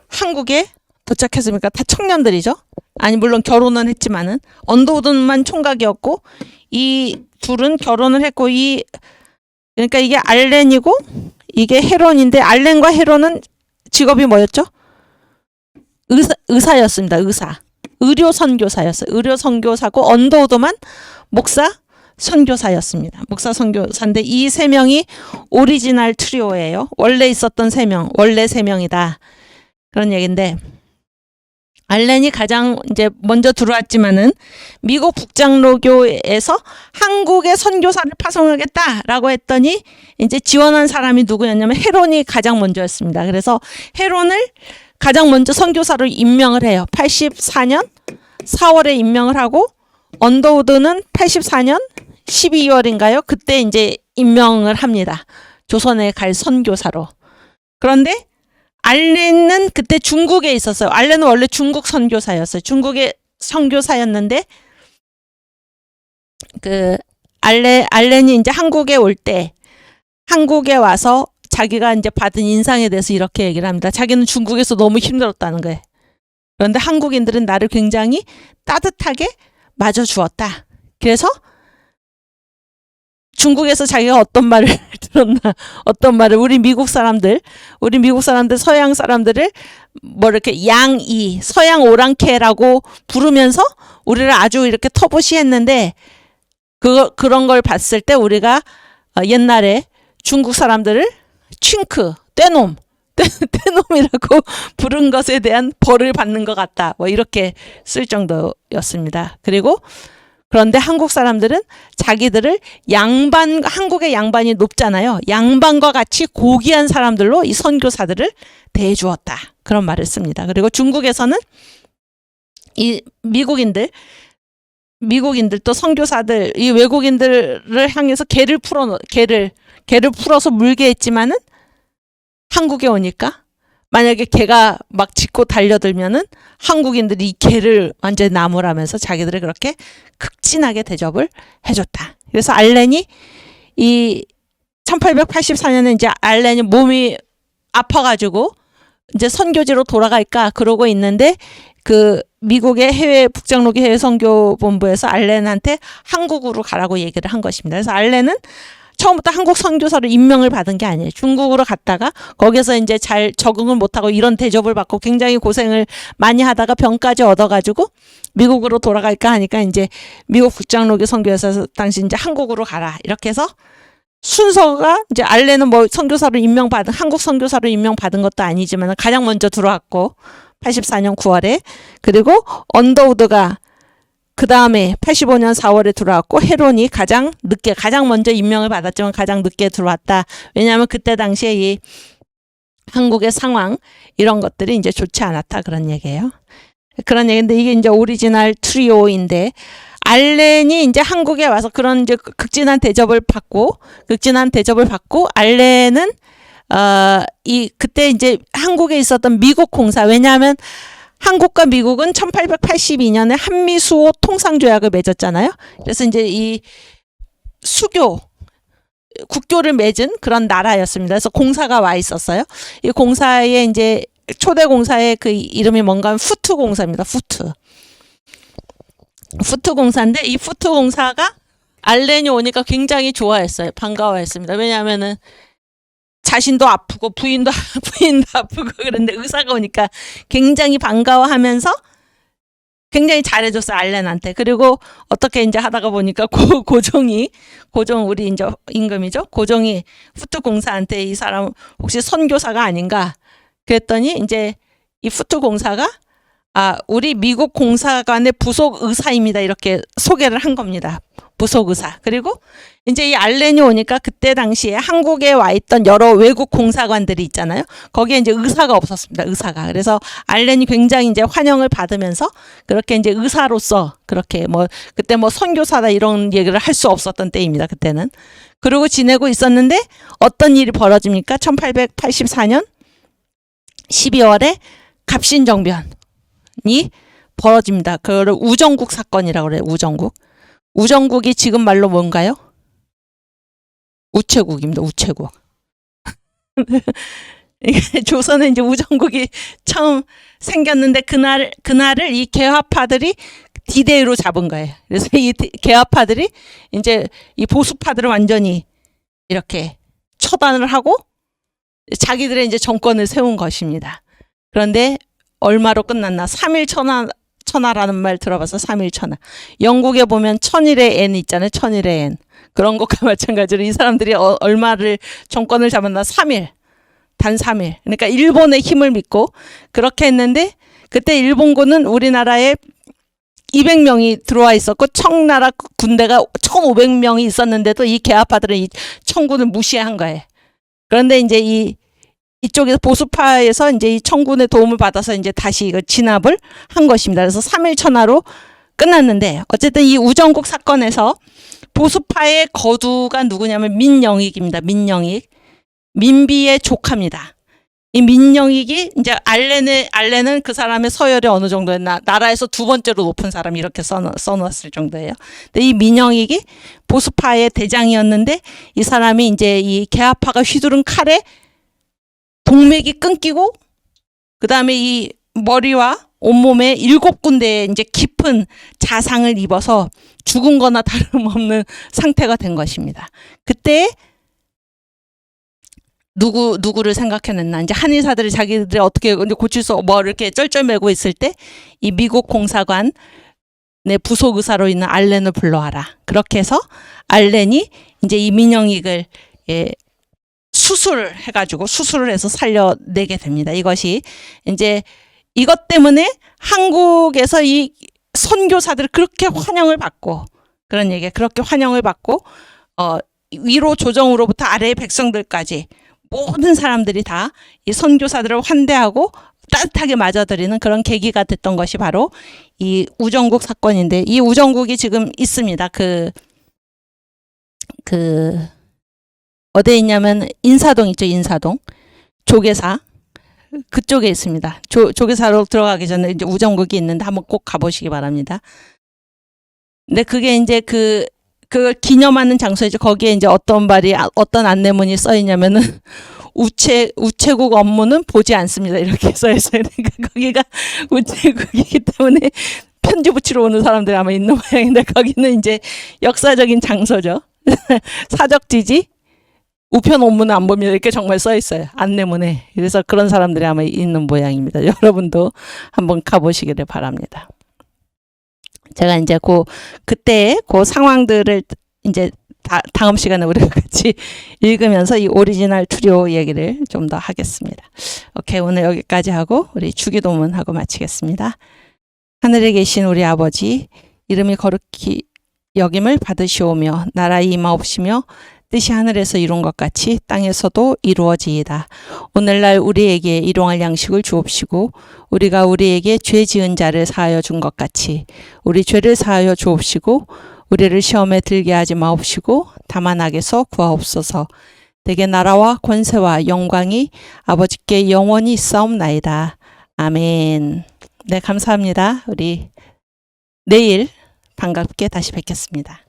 한국에 도착했습니까? 다 청년들이죠. 아니 물론 결혼은 했지만은 언더우드만 총각이었고 이 둘은 결혼을 했고 그러니까 이게 알렌이고 이게 헤론인데 알렌과 헤론은 직업이 뭐였죠? 의사였습니다. 의료 선교사였어요. 의료 선교사고 언더우드만 목사 선교사였습니다. 목사 선교사인데 이 세 명이 오리지널 트리오예요. 원래 있었던 세 명, 원래 세 명이다. 그런 얘기인데 알렌이 가장 이제 먼저 들어왔지만은 미국 북장로교에서 한국의 선교사를 파송하겠다라고 했더니 이제 지원한 사람이 누구였냐면 헤론이 가장 먼저였습니다. 그래서 헤론을 가장 먼저 선교사로 임명을 해요. 84년 4월에 임명을 하고 언더우드는 84년 12월인가요? 그때 이제 임명을 합니다. 조선에 갈 선교사로. 그런데 알렌은 그때 중국에 있었어요. 알렌은 원래 중국 선교사였어요. 중국의 선교사였는데 알렌이 이제 한국에 올 때 한국에 와서 자기가 이제 받은 인상에 대해서 이렇게 얘기를 합니다. 자기는 중국에서 너무 힘들었다는 거예요. 그런데 한국인들은 나를 굉장히 따뜻하게 맞아주었다. 그래서 중국에서 자기가 어떤 말을 들었나, 어떤 말을 우리 미국 사람들 서양 사람들을 뭐 이렇게 양이 서양 오랑캐라고 부르면서 우리를 아주 이렇게 터부시했는데 그런 걸 봤을 때 우리가 옛날에 중국 사람들을 칭크, 떼놈이라고 부른 것에 대한 벌을 받는 것 같다. 뭐 이렇게 쓸 정도였습니다. 그런데 한국 사람들은 자기들을 한국의 양반이 높잖아요. 양반과 같이 고귀한 사람들로 이 선교사들을 대해주었다. 그런 말을 씁니다. 그리고 중국에서는 이 미국인들도 선교사들, 이 외국인들을 향해서 개를 풀어서 물게 했지만은 한국에 오니까 만약에 개가 막 짖고 달려들면은 한국인들이 이 개를 완전히 나무라면서 자기들을 그렇게 극진하게 대접을 해줬다. 그래서 알렌이 이 1884년에 이제 알렌이 몸이 아파가지고 이제 선교지로 돌아갈까 그러고 있는데 그 미국의 북장로교 해외 선교본부에서 알렌한테 한국으로 가라고 얘기를 한 것입니다. 그래서 알렌은 처음부터 한국 선교사로 임명을 받은 게 아니에요. 중국으로 갔다가 거기서 이제 잘 적응을 못하고 이런 대접을 받고 굉장히 고생을 많이 하다가 병까지 얻어가지고 미국으로 돌아갈까 하니까 이제 미국 북장로교 선교에서 당시 이제 한국으로 가라 이렇게 해서 순서가 이제 알렌은 뭐 한국 선교사로 임명받은 것도 아니지만 가장 먼저 들어왔고 84년 9월에 그리고 언더우드가 그 다음에 85년 4월에 들어왔고 헤론이 가장 먼저 임명을 받았지만 가장 늦게 들어왔다. 왜냐하면 그때 당시에 이 한국의 상황 이런 것들이 이제 좋지 않았다 그런 얘기예요. 그런 얘기인데 이게 이제 오리지널 트리오인데 알렌이 이제 한국에 와서 그런 이제 극진한 대접을 받고 알렌은 그때 이제 한국에 있었던 미국 공사 왜냐하면 한국과 미국은 1882년에 한미수호 통상조약을 맺었잖아요. 그래서 이제 이 국교를 맺은 그런 나라였습니다. 그래서 공사가 와 있었어요. 이 공사에 이제 초대 공사의 그 이름이 뭔가 하면 후트 공사입니다. 후트 공사인데 이 후트 공사가 알렌이 오니까 굉장히 좋아했어요. 반가워했습니다. 왜냐하면은 자신도 아프고 부인도 아프고 그런데 의사가 오니까 굉장히 반가워하면서 굉장히 잘해줬어요 알렌한테. 그리고 어떻게 이제 하다가 보니까 고종 우리 이제 임금이죠. 고종이 후트 공사한테 이 사람 혹시 선교사가 아닌가 그랬더니 이제 이 후트 공사가 우리 미국 공사관의 부속 의사입니다. 이렇게 소개를 한 겁니다. 부속 의사. 그리고 이제 이 알렌이 오니까 그때 당시에 한국에 와 있던 여러 외국 공사관들이 있잖아요. 거기에 이제 의사가 없었습니다. 그래서 알렌이 굉장히 이제 환영을 받으면서 그렇게 이제 의사로서 그렇게 그때 선교사다 이런 얘기를 할 수 없었던 때입니다. 그때는. 그러고 지내고 있었는데 어떤 일이 벌어집니까? 1884년 12월에 갑신정변이 벌어집니다. 그거를 우정국 사건이라고 그래요. 우정국. 우정국이 지금 말로 뭔가요? 우체국입니다. 우체국. 조선에 이제 우정국이 처음 생겼는데 그날을 이 개화파들이 디데이로 잡은 거예요. 그래서 이 개화파들이 이제 이 보수파들을 완전히 이렇게 처단을 하고 자기들의 이제 정권을 세운 것입니다. 그런데 얼마로 끝났나? 3일 천하라는 말 들어봐서 3일 천하. 영국에 보면 천일의 N 있잖아요. 천일의 N. 그런 것과 마찬가지로 이 사람들이 얼마를 정권을 잡았나? 3일. 단 3일. 그러니까 일본의 힘을 믿고 그렇게 했는데 그때 일본군은 우리나라에 200명이 들어와 있었고 청나라 군대가 1500명이 있었는데도 이 개화파들은 이 청군을 무시한 거예요. 그런데 이제 이쪽에서 보수파에서 이제 이 청군의 도움을 받아서 이제 다시 이거 진압을 한 것입니다. 그래서 3일 천하로 끝났는데 어쨌든 이 우정국 사건에서 보수파의 거두가 누구냐면 민영익입니다. 민영익. 민비의 조카입니다. 이 민영익이 이제 알렌은 그 사람의 서열이 어느 정도였나? 나라에서 두 번째로 높은 사람이 이렇게 써놨을 정도예요. 근데 이 민영익이 보수파의 대장이었는데 이 사람이 이제 이 개화파가 휘두른 칼에 동맥이 끊기고 그 다음에 이 머리와 온몸에 7군데에 이제 깊은 자상을 입어서 죽은 거나 다름없는 상태가 된 것입니다. 그때 누구를 생각해냈나? 이제 한의사들이 자기들이 어떻게 고칠 수, 뭐 이렇게 쩔쩔매고 있을 때 이 미국 공사관 내 부속 의사로 있는 알렌을 불러와라. 그렇게 해서 알렌이 이제 이 민영익을 수술을 해서 살려내게 됩니다. 이것이 이제 이것 때문에 한국에서 이 선교사들이 그렇게 환영을 받고 그런 얘기예요. 그렇게 환영을 받고 위로 조정으로부터 아래의 백성들까지 모든 사람들이 다 이 선교사들을 환대하고 따뜻하게 맞아들이는 그런 계기가 됐던 것이 바로 이 우정국 사건인데 이 우정국이 지금 있습니다. 어디에 있냐면 인사동 있죠. 인사동. 조계사. 그쪽에 있습니다. 조계사로 들어가기 전에 이제 우정국이 있는데 한번 꼭 가보시기 바랍니다. 근데 그게 이제 그걸 기념하는 장소이죠. 거기에 이제 어떤 안내문이 써 있냐면은 우체국 업무는 보지 않습니다. 이렇게 써 있어요. 그러니까 거기가 우체국이기 때문에 편지 붙이러 오는 사람들이 아마 있는 모양인데 거기는 이제 역사적인 장소죠. 사적지지 우편 업무는 안 봅니다. 이렇게 정말 써 있어요. 안내문에. 그래서 그런 사람들이 아마 있는 모양입니다. 여러분도 한번 가보시기를 바랍니다. 제가 이제 그때 그 상황들을 이제 다음 시간에 우리가 같이 읽으면서 이 오리지널 투료 얘기를 좀 더 하겠습니다. 오케이, 오늘 여기까지 하고 우리 주기도문하고 마치겠습니다. 하늘에 계신 우리 아버지, 이름이 거룩히 여김을 받으시오며 나라의 임하옵시며 뜻이 하늘에서 이룬 것 같이 땅에서도 이루어지이다. 오늘날 우리에게 일용할 양식을 주옵시고 우리가 우리에게 죄 지은 자를 사하여 준 것 같이 우리 죄를 사하여 주옵시고 우리를 시험에 들게 하지 마옵시고 다만 악에서 구하옵소서. 대개 나라와 권세와 영광이 아버지께 영원히 있사옵나이다. 아멘. 네, 감사합니다. 우리 내일 반갑게 다시 뵙겠습니다.